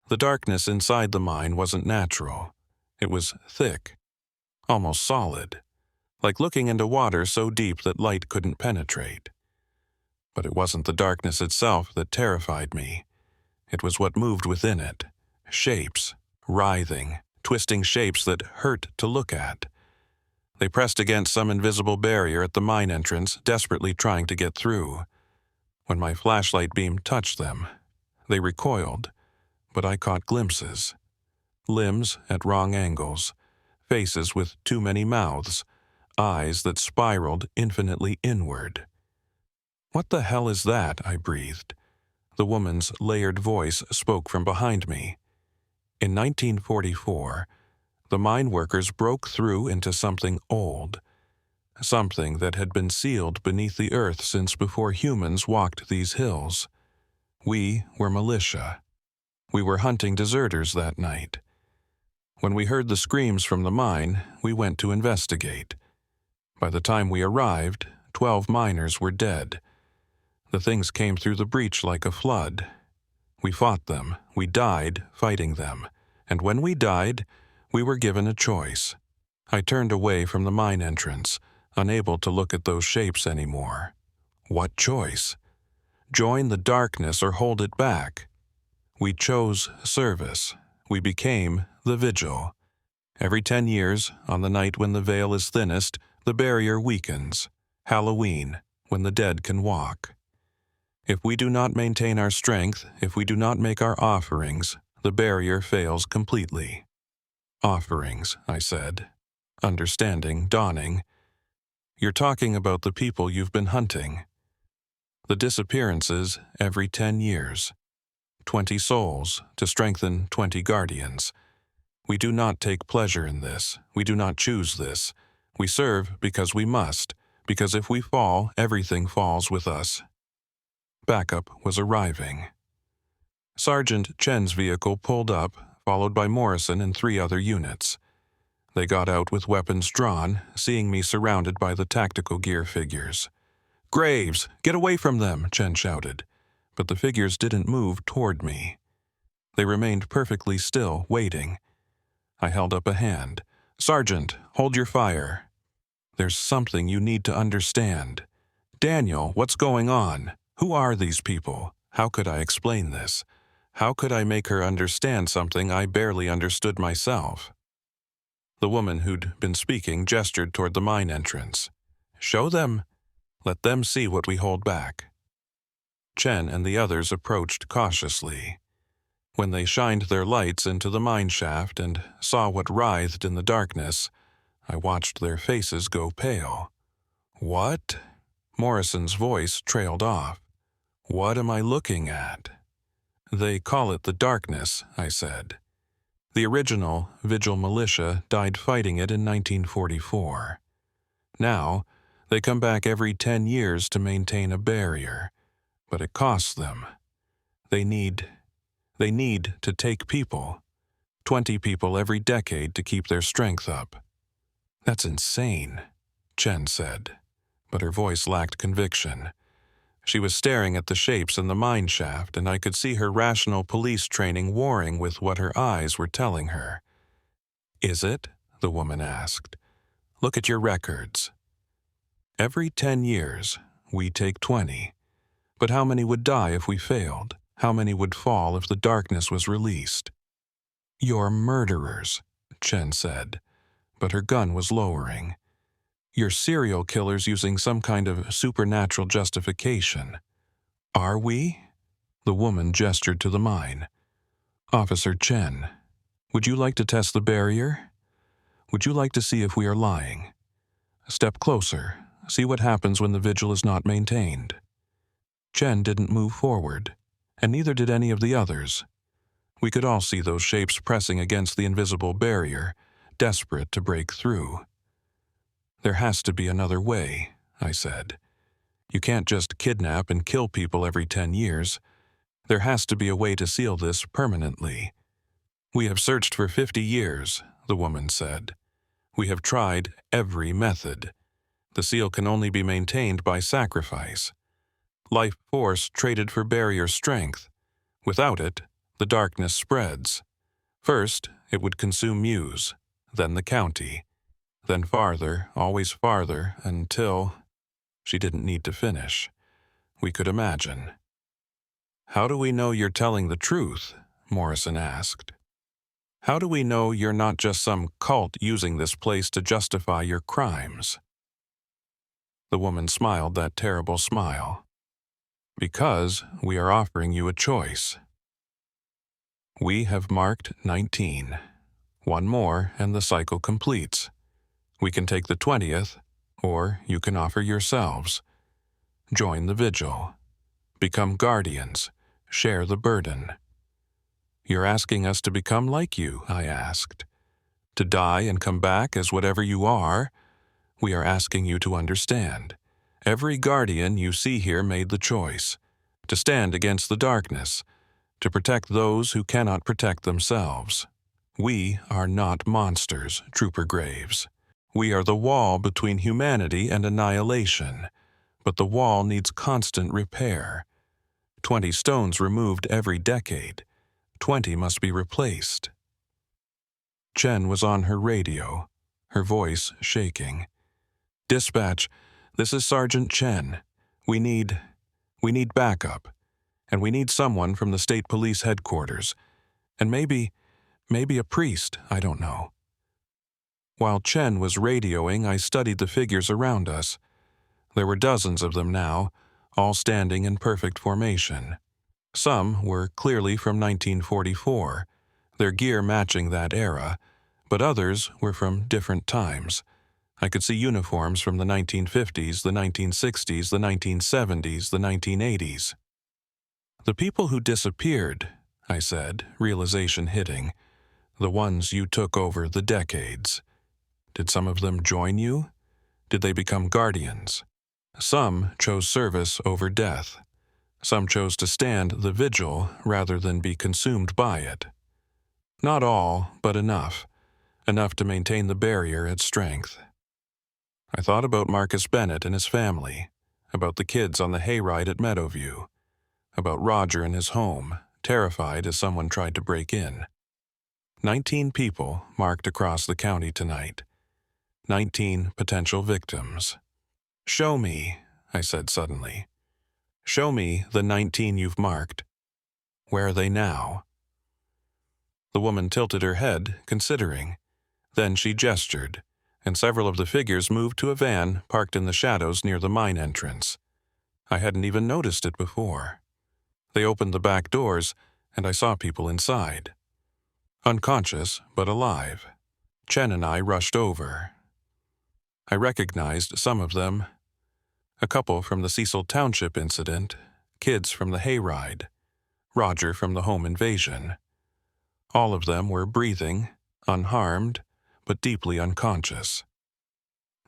The darkness inside the mine wasn't natural. It was thick, almost solid, like looking into water so deep that light couldn't penetrate. But it wasn't the darkness itself that terrified me. It was what moved within it. Shapes, writhing, twisting shapes that hurt to look at. They pressed against some invisible barrier at the mine entrance, desperately trying to get through. When my flashlight beam touched them, they recoiled, but I caught glimpses. Limbs at wrong angles, faces with too many mouths, eyes that spiraled infinitely inward. What the hell is that? I breathed. The woman's layered voice spoke from behind me. In 1944, the mine workers broke through into something old, something that had been sealed beneath the earth since before humans walked these hills. We were militia. We were hunting deserters that night. When we heard the screams from the mine, we went to investigate. By the time we arrived, 12 miners were dead. The things came through the breach like a flood. We fought them. We died fighting them. And when we died, we were given a choice. I turned away from the mine entrance, unable to look at those shapes anymore. What choice? Join the darkness or hold it back? We chose service. We became the vigil. Every 10 years, on the night when the veil is thinnest, the barrier weakens. Halloween, when the dead can walk. If we do not maintain our strength, if we do not make our offerings, the barrier fails completely. Offerings, I said, understanding dawning. You're talking about the people you've been hunting. The disappearances every 10 years. 20 souls to strengthen 20 guardians. We do not take pleasure in this. We do not choose this. We serve because we must, because if we fall, everything falls with us. Backup was arriving. Sergeant Chen's vehicle pulled up, followed by Morrison and 3 other units. They got out with weapons drawn, seeing me surrounded by the tactical gear figures. "Graves, get away from them!" Chen shouted. But the figures didn't move toward me. They remained perfectly still, waiting. I held up a hand. "Sergeant, hold your fire. There's something you need to understand. Daniel, what's going on? Who are these people? How could I explain this? How could I make her understand something I barely understood myself?" The woman who'd been speaking gestured toward the mine entrance. "Show them. Let them see what we hold back." Chen and the others approached cautiously. When they shined their lights into the mine shaft and saw what writhed in the darkness, I watched their faces go pale. "What?" Morrison's voice trailed off. "What am I looking at?" "They call it the darkness," I said. The original Vigil militia died fighting it in 1944. Now, they come back every 10 years to maintain a barrier, but it costs them. They need to take people. 20 people every decade to keep their strength up. That's insane, Chen said, but her voice lacked conviction. She was staring at the shapes in the mine shaft, and I could see her rational police training warring with what her eyes were telling her. Is it? The woman asked. Look at your records. Every 10 years, we take 20. But how many would die if we failed? How many would fall if the darkness was released? You're murderers, Chen said, but her gun was lowering. You're serial killers using some kind of supernatural justification. Are we? The woman gestured to the mine. Officer Chen, would you like to test the barrier? Would you like to see if we are lying? Step closer. See what happens when the vigil is not maintained. Chen didn't move forward, and neither did any of the others. We could all see those shapes pressing against the invisible barrier, desperate to break through. There has to be another way, I said. You can't just kidnap and kill people every 10 years. There has to be a way to seal this permanently. We have searched for 50 years, the woman said. We have tried every method. The seal can only be maintained by sacrifice. Life force traded for barrier strength. Without it, the darkness spreads. First, it would consume Muse, then the county, then farther, always farther, until... She didn't need to finish. We could imagine. How do we know you're telling the truth? Morrison asked. How do we know you're not just some cult using this place to justify your crimes? The woman smiled that terrible smile. Because we are offering you a choice. We have marked 19. One more and the cycle completes. We can take the 20th, or you can offer yourselves. Join the vigil. Become guardians. Share the burden. You're asking us to become like you, I asked. To die and come back as whatever you are? We are asking you to understand. Every guardian you see here made the choice. To stand against the darkness. To protect those who cannot protect themselves. We are not monsters, Trooper Graves. We are the wall between humanity and annihilation. But the wall needs constant repair. 20 stones removed every decade. 20 must be replaced. Chen was on her radio, her voice shaking. Dispatch, this is Sergeant Chen. We need backup. And we need someone from the state police headquarters. And maybe a priest, I don't know. While Chen was radioing, I studied the figures around us. There were dozens of them now, all standing in perfect formation. Some were clearly from 1944, their gear matching that era, but others were from different times. I could see uniforms from the 1950s, the 1960s, the 1970s, the 1980s. The people who disappeared, I said, realization hitting, the ones you took over the decades. Did some of them join you? Did they become guardians? Some chose service over death. Some chose to stand the vigil rather than be consumed by it. Not all, but enough. Enough to maintain the barrier at strength. I thought about Marcus Bennett and his family, about the kids on the hayride at Meadowview, about Roger and his home, terrified as someone tried to break in. 19 people marked across the county tonight. 19 potential victims. Show me, I said suddenly. Show me the 19 you've marked. Where are they now? The woman tilted her head, considering. Then she gestured, and several of the figures moved to a van parked in the shadows near the mine entrance. I hadn't even noticed it before. They opened the back doors, and I saw people inside. Unconscious, but alive. Chen and I rushed over. I recognized some of them. A couple from the Cecil Township incident, kids from the hayride, Roger from the home invasion. All of them were breathing, unharmed, but deeply unconscious.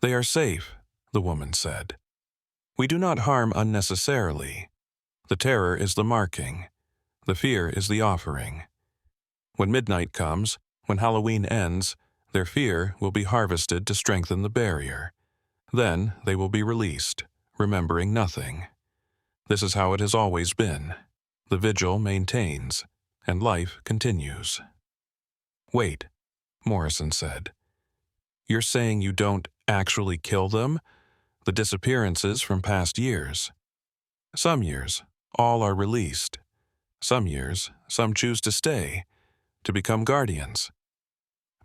They are safe, the woman said. We do not harm unnecessarily. The terror is the marking. The fear is the offering. When midnight comes, When Halloween ends, their fear will be harvested to strengthen the barrier. Then they will be released, remembering nothing. This is how it has always been. The vigil maintains, and life continues. Wait, Morrison said. You're saying you don't actually kill them? The disappearances from past years. Some years, all are released. Some years, some choose to stay, to become guardians.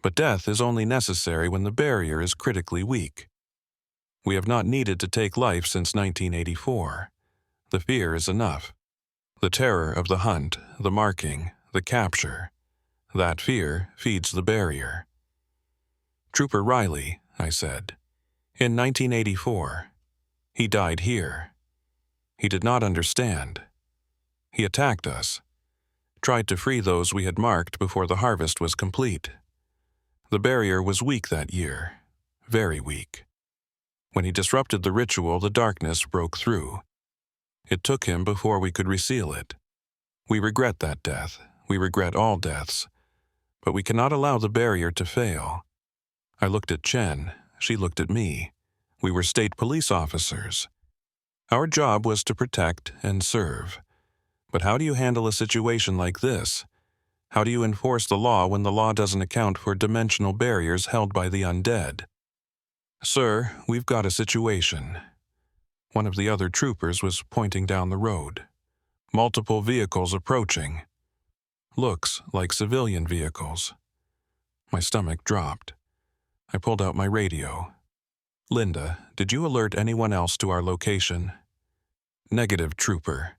But death is only necessary when the barrier is critically weak. We have not needed to take life since 1984. The fear is enough. The terror of the hunt, the marking, the capture. That fear feeds the barrier. Trooper Riley, I said. In 1984. He died here. He did not understand. He attacked us. Tried to free those we had marked before the harvest was complete. The barrier was weak that year. Very weak. When he disrupted the ritual, the darkness broke through. It took him before we could reseal it. We regret that death. We regret all deaths. But we cannot allow the barrier to fail. I looked at Chen. She looked at me. We were state police officers. Our job was to protect and serve. But how do you handle a situation like this? How do you enforce the law when the law doesn't account for dimensional barriers held by the undead? Sir, we've got a situation. One of the other troopers was pointing down the road. Multiple vehicles approaching. Looks like civilian vehicles. My stomach dropped. I pulled out my radio. Linda, did you alert anyone else to our location? Negative, Trooper.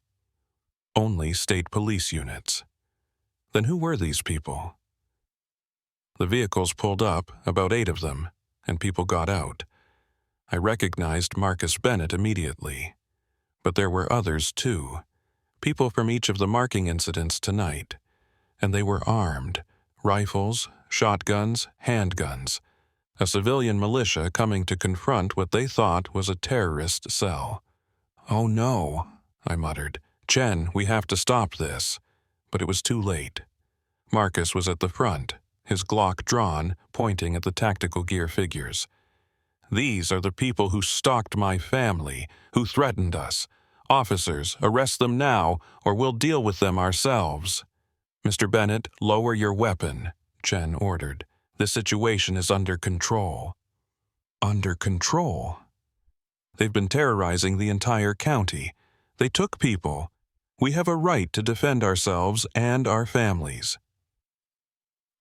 Only state police units. Then who were these people? The vehicles pulled up, about 8 of them, and people got out. I recognized Marcus Bennett immediately. But there were others too. People from each of the marking incidents tonight. And they were armed. Rifles, shotguns, handguns. A civilian militia coming to confront what they thought was a terrorist cell. Oh no, I muttered. Chen, we have to stop this. But it was too late. Marcus was at the front, his Glock drawn, pointing at the tactical gear figures. These are the people who stalked my family, who threatened us. Officers, arrest them now, or we'll deal with them ourselves. Mr. Bennett, lower your weapon, Chen ordered. This situation is under control. Under control? They've been terrorizing the entire county. They took people. We have a right to defend ourselves and our families.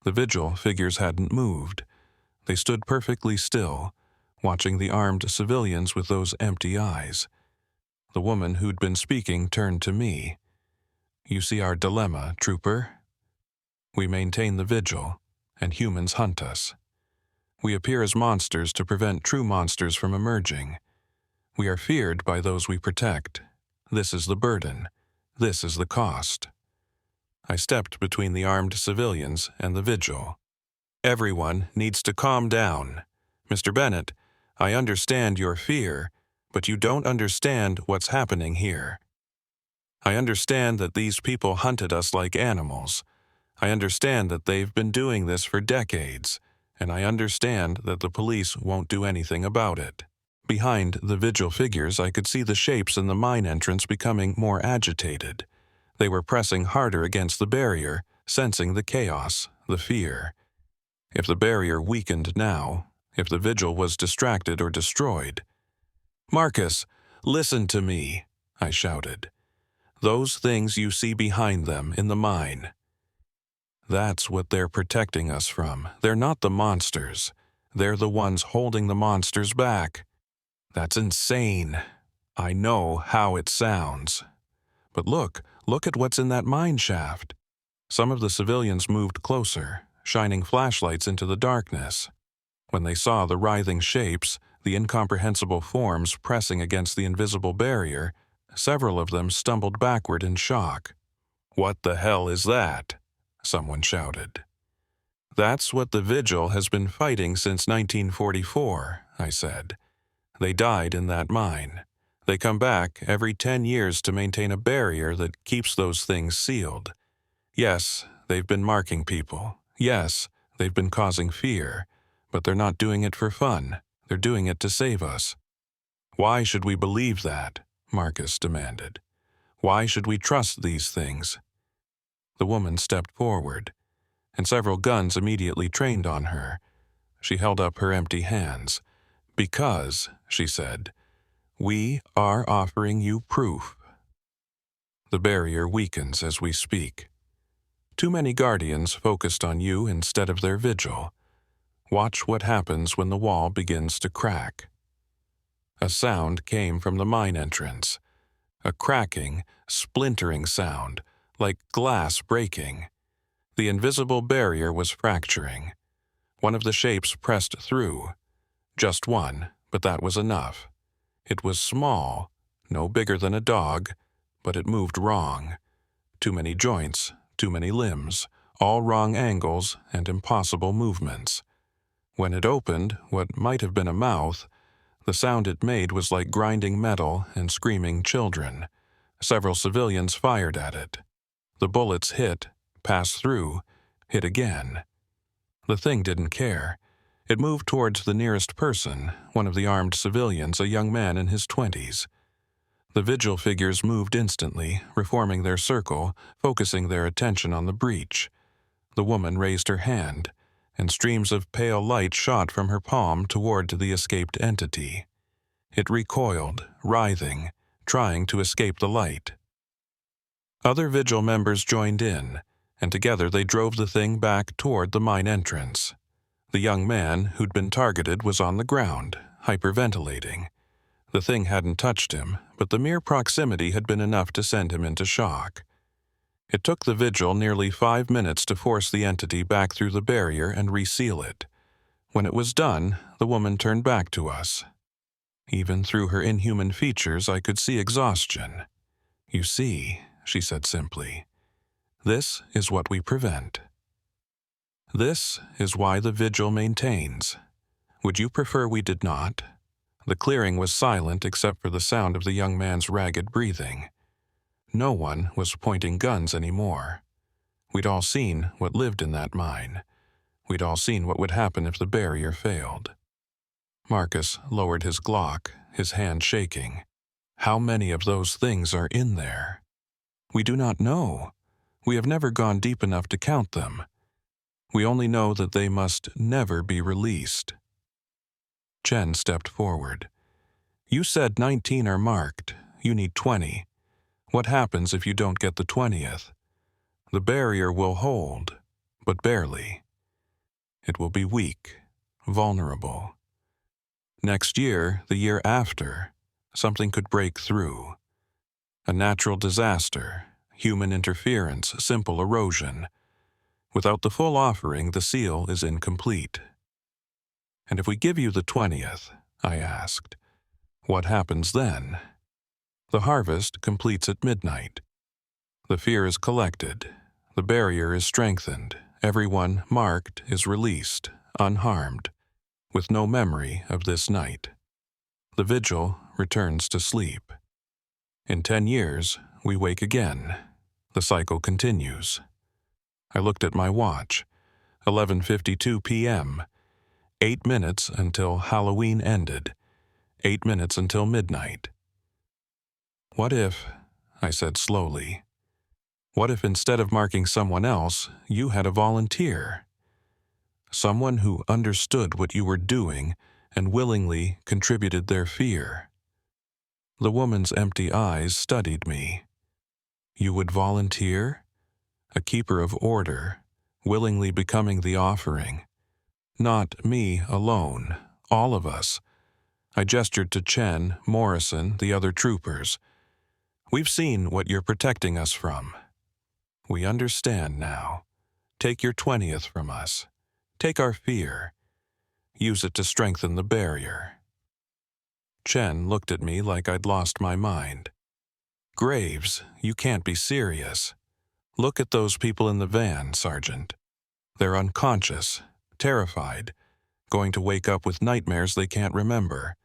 The vigil figures hadn't moved. They stood perfectly still, watching the armed civilians with those empty eyes. The woman who'd been speaking turned to me. You see our dilemma, Trooper? We maintain the vigil, and humans hunt us. We appear as monsters to prevent true monsters from emerging. We are feared by those we protect. This is the burden. This is the cost. I stepped between the armed civilians and the vigil. Everyone needs to calm down. Mr. Bennett, I understand your fear, but you don't understand what's happening here. I understand that these people hunted us like animals. I understand that they've been doing this for decades, and I understand that the police won't do anything about it. Behind the vigil figures, I could see the shapes in the mine entrance becoming more agitated. They were pressing harder against the barrier, sensing the chaos, the fear. If the barrier weakened now, if the vigil was distracted or destroyed. Marcus, listen to me, I shouted. Those things you see behind them in the mine. That's what they're protecting us from. They're not the monsters. They're the ones holding the monsters back. That's insane. I know how it sounds. But look at what's in that mine shaft. Some of the civilians moved closer, shining flashlights into the darkness. When they saw the writhing shapes, the incomprehensible forms pressing against the invisible barrier, several of them stumbled backward in shock. What the hell is that? Someone shouted. That's what the vigil has been fighting since 1944, I said. They died in that mine. They come back every 10 years to maintain a barrier that keeps those things sealed. Yes, they've been marking people. Yes, They've been causing fear, but they're not doing it for fun. They're doing it to save us." "Why should we believe that?" Marcus demanded. "Why should we trust these things?" The woman stepped forward, and several guns immediately trained on her. She held up her empty hands. "Because," she said, "we are offering you proof." The barrier weakens as we speak. Too many guardians focused on you instead of their vigil. Watch what happens when the wall begins to crack. A sound came from the mine entrance. A cracking, splintering sound, like glass breaking. The invisible barrier was fracturing. One of the shapes pressed through. Just one, but that was enough. It was small, no bigger than a dog, but it moved wrong. Too many joints, too many limbs, all wrong angles and impossible movements. When it opened, what might have been a mouth, the sound it made was like grinding metal and screaming children. Several civilians fired at it. The bullets hit, passed through, hit again. The thing didn't care. It moved towards the nearest person, one of the armed civilians, a young man in his 20s. The vigil figures moved instantly, reforming their circle, focusing their attention on the breach. The woman raised her hand, and streams of pale light shot from her palm toward the escaped entity. It recoiled, writhing, trying to escape the light. Other vigil members joined in, and together they drove the thing back toward the mine entrance. The young man who'd been targeted was on the ground, hyperventilating. The thing hadn't touched him, but the mere proximity had been enough to send him into shock. It took the vigil nearly 5 minutes to force the entity back through the barrier and reseal it. When it was done, the woman turned back to us. Even through her inhuman features, I could see exhaustion. "You see," she said simply, "this is what we prevent. This is why the vigil maintains. Would you prefer we did not?" The clearing was silent except for the sound of the young man's ragged breathing. No one was pointing guns anymore. We'd all seen what lived in that mine. We'd all seen what would happen if the barrier failed. Marcus lowered his Glock, his hand shaking. "How many of those things are in there?" "We do not know. We have never gone deep enough to count them. We only know that they must never be released." Chen stepped forward. "You said 19 are marked. You need 20. What happens if you don't get the 20th? The barrier will hold, but barely. It will be weak, vulnerable. Next year, the year after, something could break through. A natural disaster, human interference, simple erosion. Without the full offering, the seal is incomplete." "And if we give you the 20th, I asked, "what happens then?" "The harvest completes at midnight. The fear is collected. The barrier is strengthened. Everyone marked is released, unharmed, with no memory of this night. The vigil returns to sleep. In 10 years, we wake again. The cycle continues." I looked at my watch. 11:52 p.m. 8 minutes until Halloween ended. 8 minutes until midnight. "What if," I said slowly, "what if instead of marking someone else, you had a volunteer? Someone who understood what you were doing and willingly contributed their fear?" The woman's empty eyes studied me. "You would volunteer? A keeper of order, willingly becoming the offering. Not me alone, all of us." I gestured to Chen, Morrison, the other troopers. "We've seen what you're protecting us from. We understand now. Take your 20th from us. Take our fear. Use it to strengthen the barrier." Chen looked at me like I'd lost my mind. "Graves, you can't be serious. Look at those people in the van, Sergeant. They're unconscious, terrified, going to wake up with nightmares they can't remember.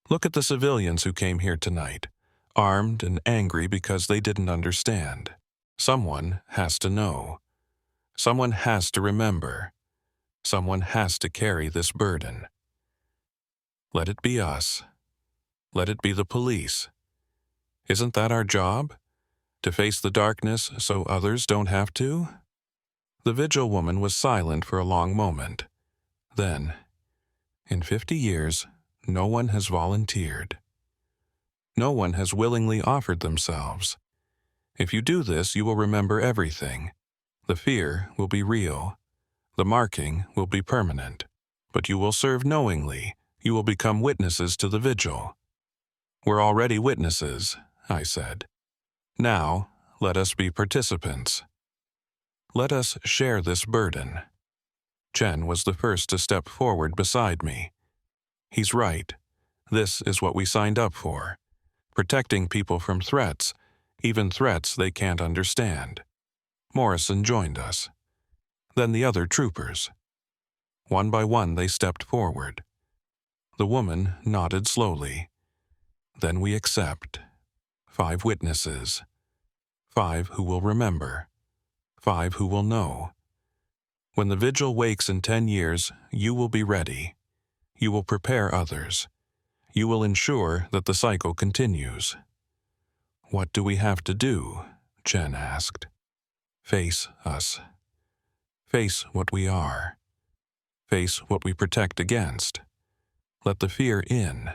Look at the civilians who came here tonight, armed and angry because they didn't understand. Someone has to know. Someone has to remember. Someone has to carry this burden. Let it be us. Let it be the police. Isn't that our job? To face the darkness so others don't have to? The vigil woman was silent for a long moment. Then, in 50 years, no one has volunteered. No one has willingly offered themselves. If you do this, you will remember everything. The fear will be real. The marking will be permanent. But you will serve knowingly. You will become witnesses to the vigil. We're already witnesses, I said. Now, let us be participants. Let us share this burden. Chen was the first to step forward beside me. He's right. This is what we signed up for. Protecting people from threats, even threats they can't understand. Morrison joined us. Then the other troopers. One by one they stepped forward. The woman nodded slowly. Then we accept. 5 witnesses. 5 who will remember. 5 who will know. When the vigil wakes in 10 years, you will be ready. You will prepare others. You will ensure that the cycle continues. What do we have to do? Chen asked. Face us. Face what we are. Face what we protect against. Let the fear in.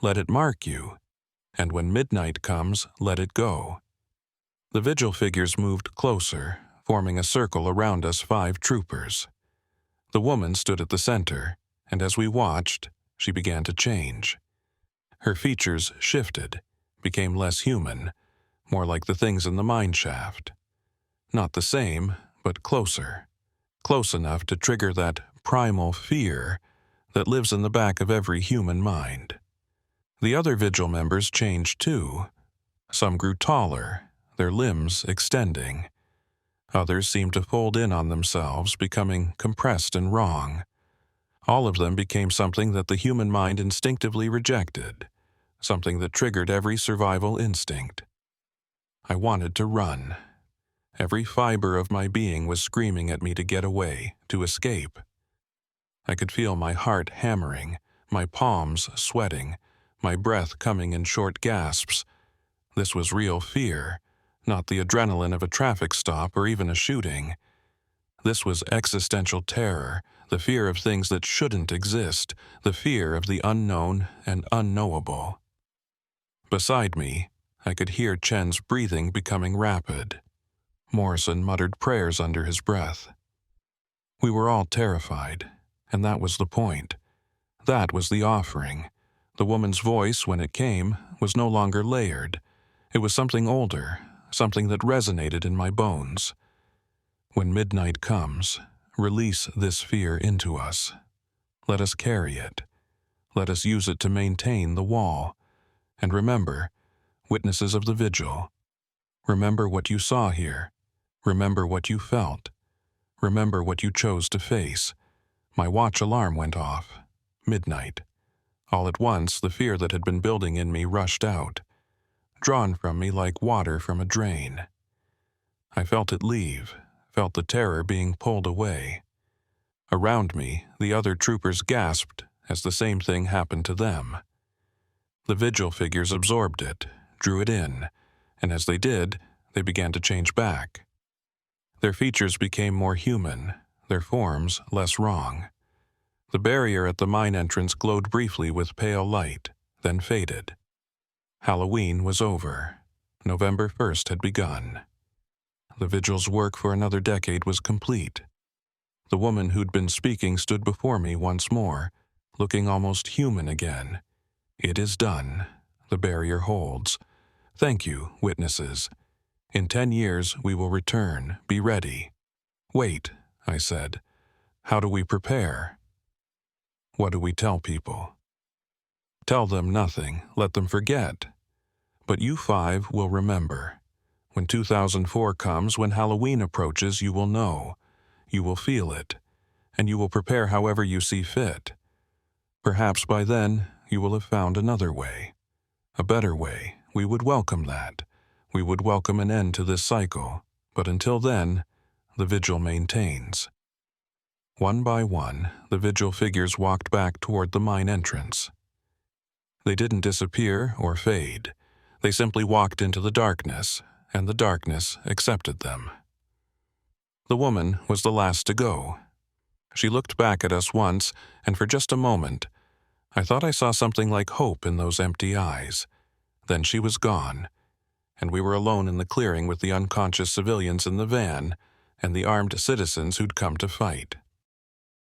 Let it mark you. And when midnight comes, let it go. The vigil figures moved closer, forming a circle around us 5 troopers. The woman stood at the center, and as we watched, she began to change. Her features shifted, became less human, more like the things in the mine shaft. Not the same, but closer. Close enough to trigger that primal fear that lives in the back of every human mind. The other vigil members changed too. Some grew taller, their limbs extending. Others seemed to fold in on themselves, becoming compressed and wrong. All of them became something that the human mind instinctively rejected, something that triggered every survival instinct. I wanted to run. Every fiber of my being was screaming at me to get away, to escape. I could feel my heart hammering, my palms sweating, my breath coming in short gasps. This was real fear, not the adrenaline of a traffic stop or even a shooting. This was existential terror, the fear of things that shouldn't exist, the fear of the unknown and unknowable. Beside me, I could hear Chen's breathing becoming rapid. Morrison muttered prayers under his breath. We were all terrified, and that was the point. That was the offering. The woman's voice, when it came, was no longer layered. It was something older, something that resonated in my bones. When midnight comes, release this fear into us. Let us carry it. Let us use it to maintain the wall. And remember, witnesses of the vigil, remember what you saw here. Remember what you felt. Remember what you chose to face. My watch alarm went off. Midnight. All at once, the fear that had been building in me rushed out, drawn from me like water from a drain. I felt it leave, felt the terror being pulled away. Around me, the other troopers gasped as the same thing happened to them. The vigil figures absorbed it, drew it in, and as they did, they began to change back. Their features became more human, their forms less wrong. The barrier at the mine entrance glowed briefly with pale light, then faded. Halloween was over. November 1st had begun. The vigil's work for another decade was complete. The woman who'd been speaking stood before me once more, looking almost human again. It is done. The barrier holds. Thank you, witnesses. In 10 years, we will return. Be ready. Wait, I said. How do we prepare? What do we tell people? Tell them nothing. Let them forget. But you 5 will remember. When 2004 comes, when Halloween approaches, you will know. You will feel it. And you will prepare however you see fit. Perhaps by then, you will have found another way. A better way. We would welcome that. We would welcome an end to this cycle. But until then, the vigil maintains. One by one, the vigil figures walked back toward the mine entrance. They didn't disappear or fade. They simply walked into the darkness, and the darkness accepted them. The woman was the last to go. She looked back at us once, and for just a moment, I thought I saw something like hope in those empty eyes. Then she was gone, and we were alone in the clearing with the unconscious civilians in the van and the armed citizens who'd come to fight.